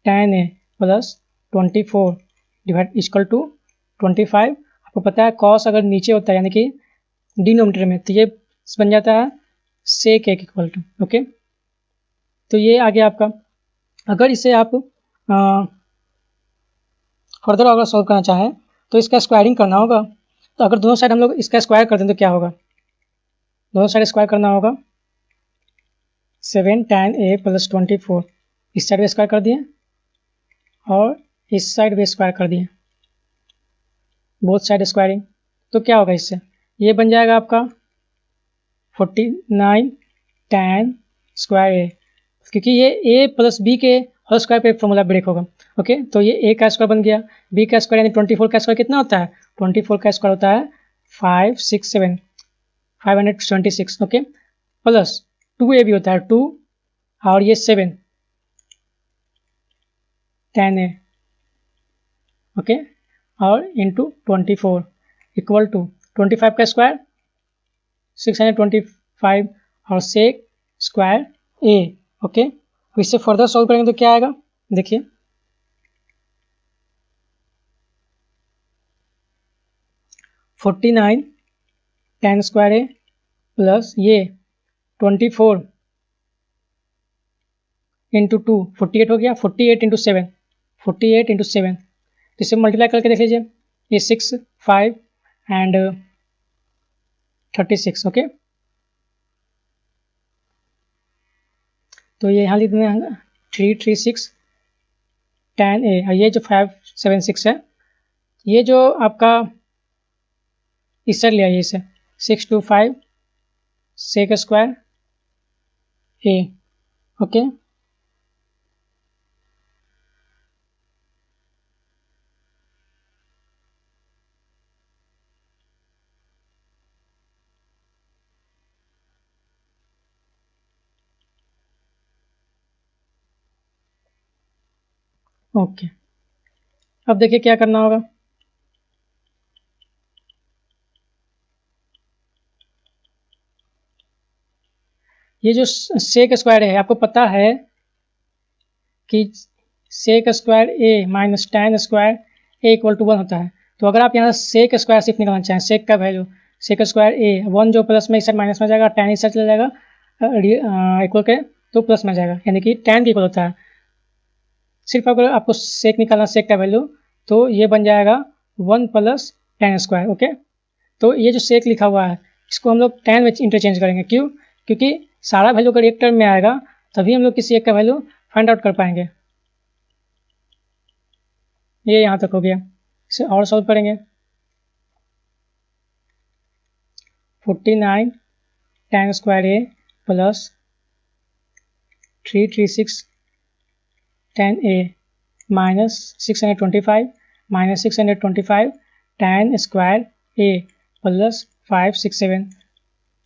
tan A plus 24 divide equal to 25। आपको पता है कॉस अगर नीचे होता है यानी कि डिनोमिनेटर में, तो ये बन जाता है सेक ए इक्वल टू, ओके। तो ये आ गया आपका। अगर इसे आप फर्दर अगर सॉल्व करना चाहें तो इसका स्क्वायरिंग करना होगा, तो अगर दोनों साइड हम लोग इसका स्क्वायर कर दें तो क्या होगा, दोनों साइड स्क्वायर करना होगा 7 tan ए प्लस 24 इस साइड भी स्क्वायर कर दिए और इस साइड भी स्क्वायर कर दिए, बोथ साइड स्क्वायरिंग। तो क्या होगा इससे, ये बन जाएगा आपका 49 tan स्क्वायर ए, क्योंकि ये a प्लस बी के होल स्क्वायर पे फॉर्मूला ब्रेक होगा। ओके, तो ये a का स्क्वायर बन गया, b का स्क्वायर यानी 24 का स्क्वायर कितना होता है, 24 का स्क्वायर होता है 526, ओके, प्लस 2a भी होता है 2 और ये 7 tan a, ओके, और इंटू 24 इक्वल टू 25 का स्क्वायर 625 और सेक स्क्वायर a, ओके। इससे फर्दर सॉल्व करेंगे तो क्या आएगा, देखिए 49 tan स्क्वायर a प्लस ये 24 इंटू 2 48 हो गया, 48 इंटू 7 48 इंटू 7, इसे मल्टीप्लाई करके देख लीजिए, ये 6 5 एंड 36, ओके। तो ये यहाँ लिख देंगे 336 tan a, और ये जो 576 है, ये जो आपका इस साइड ले आइए इसे 625 sec square a, okay. Okay, अब देखिए क्या करना होगा, ये जो सेक स्क्वायर है, आपको पता है कि sec square A minus tan square A equal to 1 होता है। तो अगर आप यहाँ सेक स्क्वायर सिर्फ निकालना चाहें, सेक का वैल्यू सेक स्क्वायर ए 1 जो प्लस में इस साइड माइनस में जाएगा, टैन इस साइड चला जाएगा इक्वल के तो प्लस में जाएगा, यानी कि टैन की इक्वल होता है। सिर्फ अगर आपको सेक निकालना, सेक का वैल्यू, तो ये बन जाएगा 1 प्लस टैन स्क्वायर, ओके। तो ये जो सेक लिखा हुआ है इसको हम लोग टैन में इंटरचेंज करेंगे, क्यों, क्योंकि सारा वैल्यू अगर एक टर्म में आएगा तभी हम लोग किसी एक का वैल्यू फाइंड आउट कर पाएंगे। ये यहाँ तक हो गया, इसे और सॉल्व करेंगे। 49 tan square A plus 336 tan a minus 625 tan square a plus 567,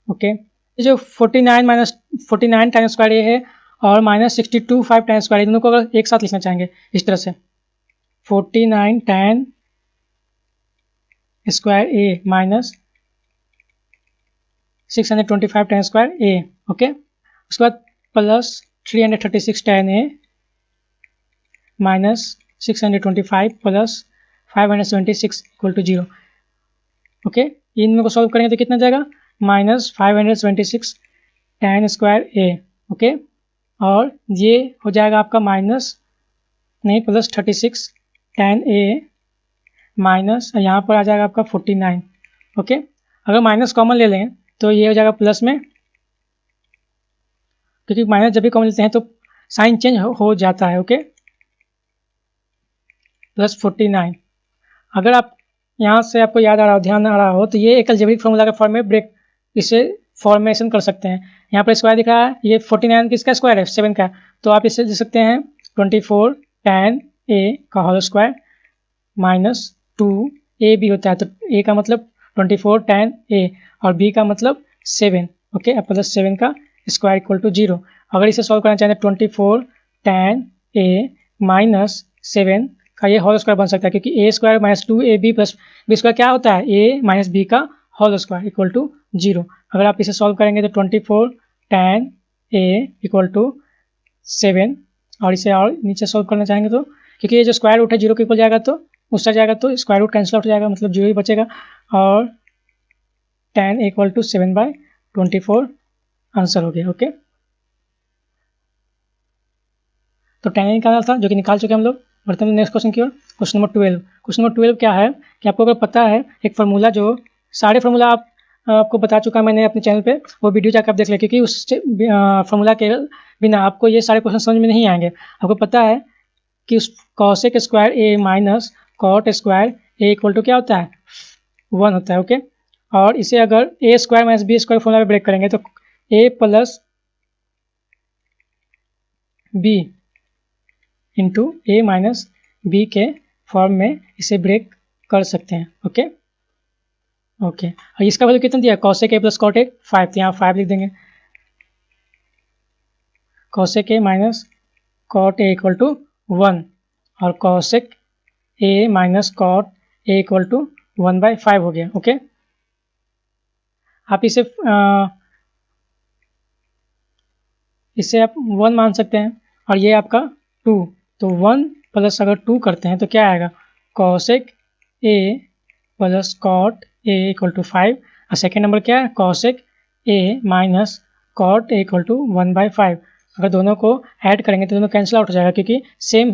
okay. ये जो 49 माइनस 49 tan स्क्वायर ए है और माइनस 625 tan स्क्वायर ए, दोनों को अगर एक साथ लिखना चाहेंगे इस तरह से 49 tan square A minus 625 tan square A, okay. उसके बाद प्लस 336 tan ए minus 625 plus 576 equal to 0, okay. इन को सॉल्व करेंगे तो कितना जाएगा, minus 576 tan square A, okay. और ये हो जाएगा आपका माइनस नहीं प्लस 36 tan ए माइनस, यहाँ पर आ जाएगा आपका 49, ओके। अगर माइनस कॉमन ले लें तो ये हो जाएगा प्लस में, क्योंकि माइनस जब भी कॉमन लेते हैं तो साइन चेंज हो जाता है, ओके। प्लस 49, अगर आप यहाँ से आपको याद आ रहा हो, ध्यान आ रहा हो, तो ये एक अलजेब्रिक फॉर्मूला के फॉर्म में ब्रेक इसे फॉर्मेशन कर सकते हैं। यहाँ पर स्क्वायर दिख रहा है, ये 49 किसका स्क्वायर है, 7 का, तो आप इसे दे सकते हैं 24 tan a का होल स्क्वायर माइनस 2 a भी होता है, तो a का मतलब 24 tan a और b का मतलब 7, ओके, प्लस 7 का स्क्वायर इक्वल टू 0। अगर इसे सॉल्व करना चाहें तो 24 tan a माइनस 7 का ये होल स्क्वायर बन सकता है, क्योंकि a square minus 2ab plus b square क्या होता है, a माइनस b का होल स्क्वायर इक्वल टू 0। अगर आप इसे सॉल्व करेंगे तो 24 tan a इक्वल टू 7, और इसे और नीचे सॉल्व करना चाहेंगे तो, क्योंकि ये जो स्क्वायर रूट है 0 के इक्वल जाएगा तो उस साइड जाएगा तो स्क्वायर रूट कैंसिल आउट हो जाएगा, मतलब 0 ही बचेगा, और tan इक्वल टू 7/24 आंसर हो गया, ओके। तो tan निकालना था जो कि निकाल चुके हम लोग। बढ़ते हैं नेक्स्ट क्वेश्चन की ओर। Question number 12। क्वेश्चन नंबर 12 क्या है कि आपको अगर पता है एक फार्मूला, जो सारे फार्मूला आपको बता चुका मैंने अपने चैनल पे, वो वीडियो जाकर आप देख लें, क्योंकि उस फार्मूला के बिना, आपको ये सारे क्वेश्चन समझ में नहीं आएंगे। आपको पता है कि cosec square A minus cot square A equal to क्या होता है 1 होता है। ओके, और इसे अगर A square minus B square formula में ब्रेक करेंगे तो A plus B into A minus B के फॉर्म में इसे ब्रेक कर सकते हैं। ओके ओके, और इसका वैल्यू कितना दिया, cosec A plus cot A 5, तो यहाँ 5 लिख देंगे। Cosec A minus cot A equal to 1 और cosec A minus cot A equal to 1/5 हो गया। ओके, आप इसे आप 1 मान सकते हैं और ये आपका 2, तो 1 प्लस अगर 2 करते हैं तो क्या आएगा, cosec A plus cot A equal to 5, और सेकेंड नंबर क्या है, cosec A minus cot A equal to 1/5। अगर दोनों को ऐड करेंगे तो दोनों कैंसिल आउट हो जाएगा क्योंकि सेम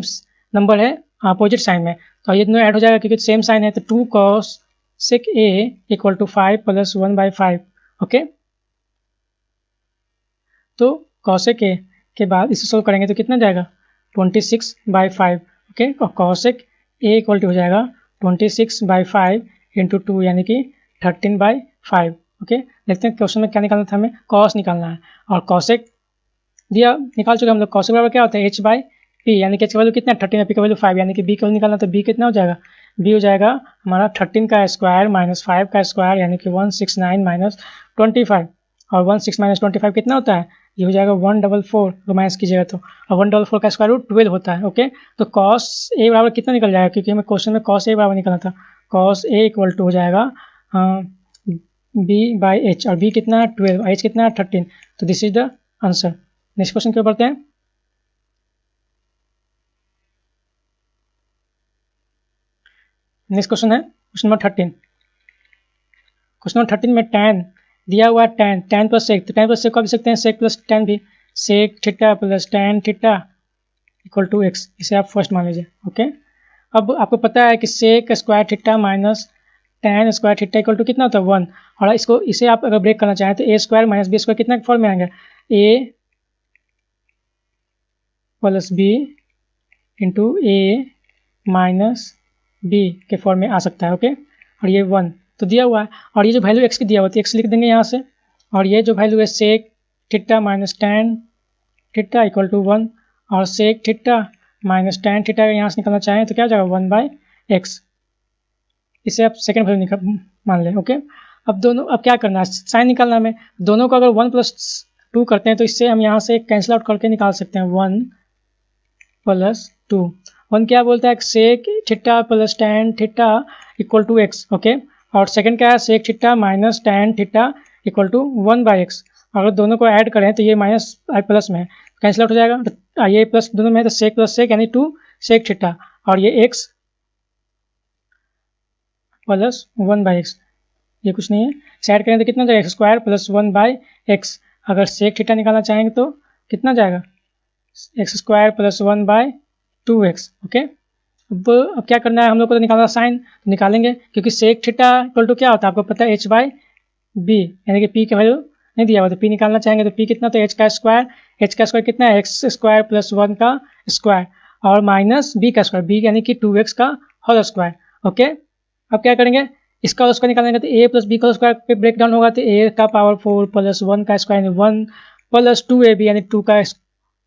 नंबर है अपोजिट साइन में, तो ये दोनों ऐड हो जाएगा क्योंकि सेम साइन है, तो 2 कॉसेक ए इक्वल टू 5 प्लस 1/5। ओके, तो कॉसेक ए के बाद इसे सोल्व करेंगे तो कितना जाएगा 26/5। ओके, और कॉसेक ए इक्वल टू हो जाएगा 26/5 इंटू 2 यानी कि 13/5। ओके, देखते हैं क्वेश्चन में क्या निकालना था, हमें कॉस निकालना है और कॉसेक दिया निकाल चुके हम लोग। कॉसेक बराबर क्या होता है h/p, यानी कि h का वैल्यू कितना है 13 है, p का वैल्यू 5, यानी कि b का वैल्यू निकालना, तो b कितना हो जाएगा, b हो जाएगा हमारा 13 का स्क्वायर माइनस 5 का स्क्वायर यानी कि 169 माइनस 25, और 16 माइनस 25 कितना होता है, ये हो जाएगा 144, तो माइनस कीजिएगा तो, और 144 का स्क्वायर रूट 12 होता है। ओके, तो कॉस ए बराबर कितना निकल जाएगा, क्योंकि हमें क्वेश्चन में कॉस ए बराबर निकलना था, कॉस ए इक्वल टू हो जाएगा b/h, और b कितना है 12, h कितना है 13, तो this is the answer. Next question क्यों बढ़ते हैं। नेक्स्ट क्वेश्चन है क्वेश्चन नंबर 13। क्वेश्चन नंबर 13 में tan दिया हुआ है, tan प्लस सेक, तो tan प्लस सेक को आप लिख सकते हैं सेक प्लस tan भी, sec theta plus tan theta equal to x, इसे आप फर्स्ट मान लीजिए। ओके, अब आपको पता है कि sec square theta minus tan square theta equal to कितना होता है 1, और इसे आप अगर ब्रेक करना चाहें तो a square minus B square कितना फॉर्म में आएंगे, a plus B into A minus B के फॉर्म में आ सकता है। ओके, और ये 1 तो दिया हुआ है, और ये जो वैल्यू x की दिया हुआ है x लिख देंगे यहाँ से, और ये जो वैल्यू है sec theta minus tan theta equal to 1, और sec theta minus tan theta यहाँ से निकालना चाहें तो क्या हो जाएगा 1/x, इसे आप सेकेंड वैल्यू मान लें। ओके, अब क्या करना है, साइन निकालना हमें, दोनों को अगर 1 + 2 करते हैं तो इससे हम यहाँ से कैंसिल आउट करके निकाल सकते हैं 1 + 2। 1 क्या बोलता है, sec theta plus tan theta equal to x। Okay, और सेकंड क्या है, sec theta minus tan theta equal to 1/x। अगर दोनों को ऐड करें तो ये माइनस प्लस में कैंसिल आउट हो जाएगा, तो ये प्लस दोनों में है, तो सेक प्लस सेक यानी 2 सेक थीटा, और ये x प्लस 1/x, ये कुछ नहीं है, ऐड करें तो कितना जाएगा x स्क्वायर प्लस 1/x। अगर सेक थीटा निकालना चाहेंगे तो कितना जाएगा x square plus 1/2x। Okay, अब क्या करना है, हम लोग को तो निकालना साइन, तो निकालेंगे, क्योंकि सेक थीटा इक्वल टू क्या होता है आपको पता है h/b, यानी कि p का वैल्यू नहीं दिया हुआ, तो p निकालना चाहेंगे तो p कितना, तो h का स्क्वायर कितना है x स्क्वायर प्लस 1 का स्क्वायर और माइनस b का स्क्वायर, b यानी कि 2x का होल स्क्वायर। ओके, अब क्या करेंगे, इसका होल स्क्वायर निकालेंगे तो a प्लस बी का स्क्वायर पे ब्रेक डाउन होगा, तो a का पावर 4 प्लस 1 का स्क्वायर यानी 1 प्लस 2ab यानी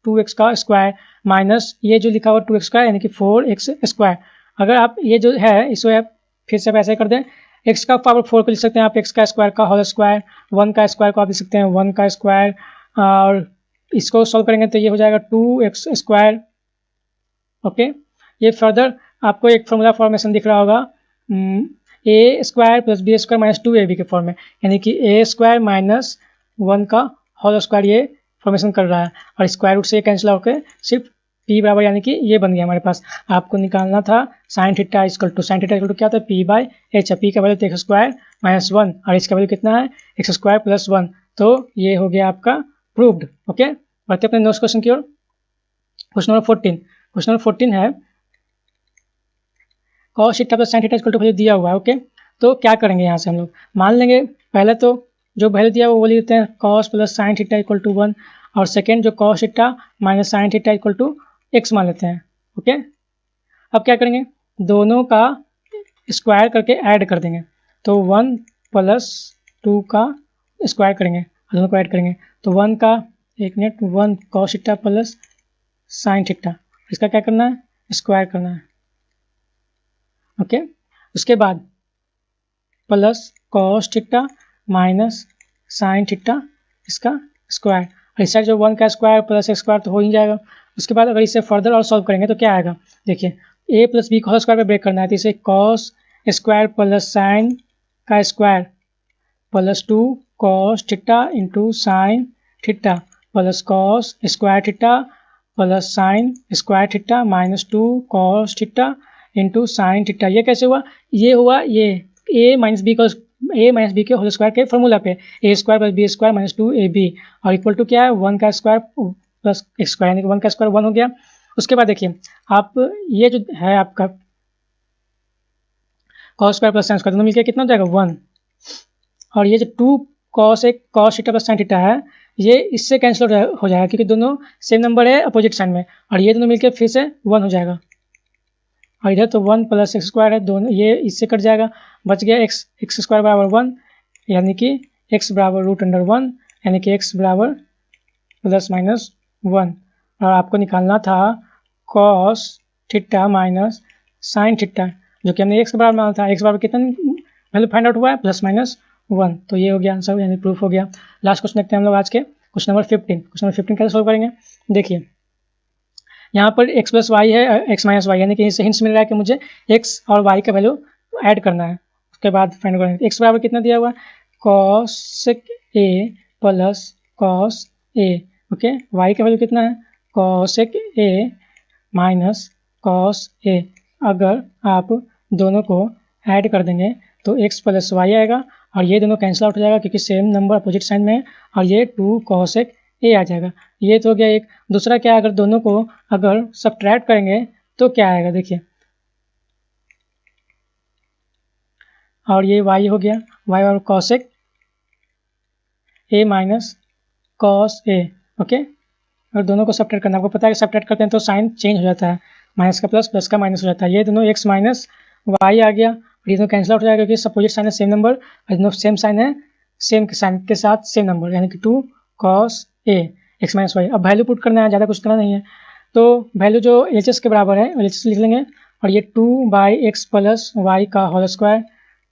2x का स्क्वायर माइनस ये जो लिखा हुआ 2x स्क्वायर यानी कि 4x स्क्वायर। अगर आप ये जो है इसको आप फिर से ऐसे कर दें, x का पावर 4 को लिख सकते हैं आप x का स्क्वायर का होल स्क्वायर, 1 का स्क्वायर को आप लिख सकते हैं 1 का स्क्वायर, और इसको सॉल्व करेंगे तो ये हो जाएगा 2x स्क्वायर। ओके, ये फर्दर आपको एक फॉर्मूला फॉर्मेशन दिख रहा होगा a square plus B square minus 2ab के फॉर्म में, यानी कि a स्क्वायर माइनस 1 का होल स्क्वायर ये फॉर्मेशन कर रहा है, और स्क्वायर रूट से कैंसिल आउट के सिर्फ p बराबर यानी कि ये बन गया हमारे पास। आपको निकालना था साइन थीटा इक्वल टू क्या होता है p/h, p का वैल्यू x स्क्वायर माइनस 1 और h का वैल्यू कितना है x स्क्वायर प्लस 1, तो ये हो गया आपका प्रूव्ड। ओके, बढ़ते अपने नेक्स्ट क्वेश्चन की ओर। क्वेश्चन नंबर 14 है cos theta plus sine theta equal to value दिया हुआ है। ओके, तो क्या करेंगे यहाँ से हम लोग मान लेंगे, पहले तो जो वैल्यू दिया हुआ वो लिखते हैं cos प्लस साइन थीटा इक्वल टू 1, और सेकेंड जो cos theta minus sine theta equal to X मान लेते हैं। ओके, अब क्या करेंगे, दोनों का स्क्वायर करके ऐड कर देंगे, तो 1 प्लस 2 का स्क्वायर करेंगे, दोनों को ऐड करेंगे, तो 1 का 1 cos theta plus sine theta, इसका क्या करना है, स्क्वायर करना है। ओके, उसके बाद plus cos theta minus sine theta इसका स्क्वायर, और इस साइड जो 1 का स्क्वायर प्लस एक्स स्क्वायर तो हो ही जाएगा। उसके बाद अगर इसे फर्दर और सॉल्व करेंगे तो क्या आएगा, देखिए a plus B whole square पे ब्रेक करना है, तो इसे कॉस स्क्वायर प्लस साइन का square plus 2 cos theta into sine theta plus cos square theta plus sine square theta minus 2 cos theta into sine theta. ये कैसे हुआ, ये हुआ ये a माइनस बी के होल स्क्वायर के फॉर्मूला पे, A square plus B square minus 2ab, और इक्वल टू क्या है, 1 का स्क्वायर प्लस एक्स स्क्वायर, यानी कि 1 का स्क्वायर 1 हो गया। उसके बाद देखिए आप ये जो है आपका cos square plus sine square दोनों मिलकर कितना हो जाएगा 1, और ये जो 2 cos theta plus sine theta है ये इससे कैंसिल हो जाएगा क्योंकि दोनों सेम नंबर है अपोजिट साइन में, और ये दोनों मिलकर फिर से 1 हो जाएगा, और इधर तो 1 प्लस एक्स स्क्वायर है, दोनों ये इससे कट जाएगा, बच गया एक्स स्क्वायर बराबर 1, यानी कि x बराबर √1, यानी कि x बराबर प्लस माइनस 1, और आपको निकालना था cos theta minus sine theta, जो कि हमने x के बराबर माना था, x बराबर कितना वैल्यू फाइंड आउट हुआ है, प्लस माइनस 1, तो ये हो गया आंसर, यानी प्रूफ हो गया। लास्ट क्वेश्चन देखते हैं हम लोग आज के, क्वेश्चन नंबर 15। क्वेश्चन नंबर 15 कैसे सॉल्व करेंगे, देखिए यहाँ पर x प्लस वाई है, x माइनस वाई, यानी कि इससे हिंट्स मिल रहा है कि मुझे x और y का वैल्यू ऐड करना है, उसके बाद फाइंड करेंगे। x बराबर कितना दिया हुआ है, cosec a plus cos a, okay, y का वैल्यू कितना है, cosec a minus cos a। अगर आप दोनों को ऐड कर देंगे तो x प्लस वाई आएगा, और ये दोनों कैंसिल आउट हो जाएगा क्योंकि सेम नंबर अपोजिट साइन में है, और ये 2 कॉसेक a आ जाएगा। ये तो हो गया एक। दूसरा क्या, अगर दोनों को अगर सब्ट्रैक्ट करेंगे तो क्या आएगा, देखिए, और ये y हो गया, y और cosec a minus cos a, okay, और दोनों को सब्ट्रैक्ट करना, आपको पता है कि सब्ट्रैक्ट करते हैं तो साइन चेंज हो जाता है, माइनस का प्लस, प्लस का माइनस हो जाता है। ये दोनों x माइनस वाई आ गया, और ये दोनों कैंसिल आउट हो जाएगा क्योंकि अपोजिट साइन है सेम नंबर, और दोनों सेम साइन है सेम साइन के साथ सेम नंबर, यानी कि 2 cos a x minus Y. अब वैल्यू पुट करना है, ज़्यादा कुछ करना नहीं है, तो वैल्यू जो LHS के बराबर है LHS लिख लेंगे, और ये 2/x प्लस वाई का whole square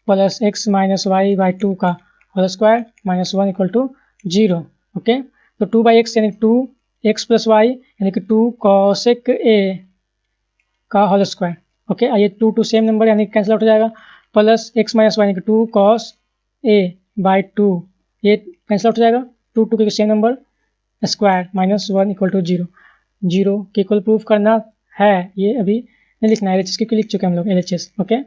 plus x minus Y by 2 का whole square minus 1 equal to 0, okay. तो 2/x यानी 2x प्लस वाई, यानी कि 2 कॉसेक a का होल स्क्वायर, ओके, ये 2 सेम नंबर यानी कैंसिल आउट हो जाएगा, प्लस x माइनस वाई यानी कि 2 कॉस a बाई 2, ये कैंसिल आउट हो जाएगा, 2 के same number square minus 1 equal to 0 के इक्वल प्रूफ करना है, ये अभी नहीं लिखना है, LHS के लिख चुके हैं हम लोग LHS, ओके।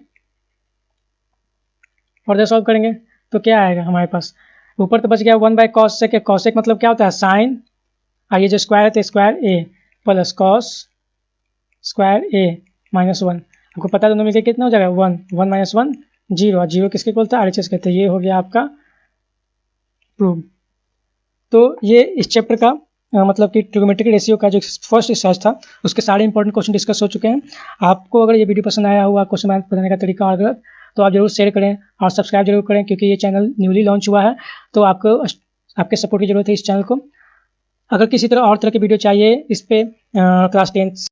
फर्दर सॉल्व करेंगे तो क्या आएगा हमारे पास, ऊपर तो बच गया 1/cos, कॉसेक मतलब क्या होता है साइन, और ये जो स्क्वायर है तो square a plus cos square a minus 1, आपको पता है दोनों मिलकर कितना हो जाएगा 1 माइनस 1 0, और 0 किसके इक्वल था, RHS कहते हैं। ये हो गया आपका प्रूफ। तो ये इस चैप्टर का मतलब कि ट्रिग्नोमेट्रिक रेशियो का जो फर्स्ट एक्सरसाइज था उसके सारे इंपॉर्टेंट क्वेश्चन डिस्कस हो चुके हैं। आपको अगर ये वीडियो पसंद आया हुआ, क्वेश्चन बताने का तरीका और गलत, तो आप जरूर शेयर करें और सब्सक्राइब जरूर करें, क्योंकि ये चैनल न्यूली लॉन्च हुआ है, तो आपको आपके सपोर्ट की जरूरत है इस चैनल को। अगर किसी तरह और तरह की वीडियो चाहिए इस पर क्लास 10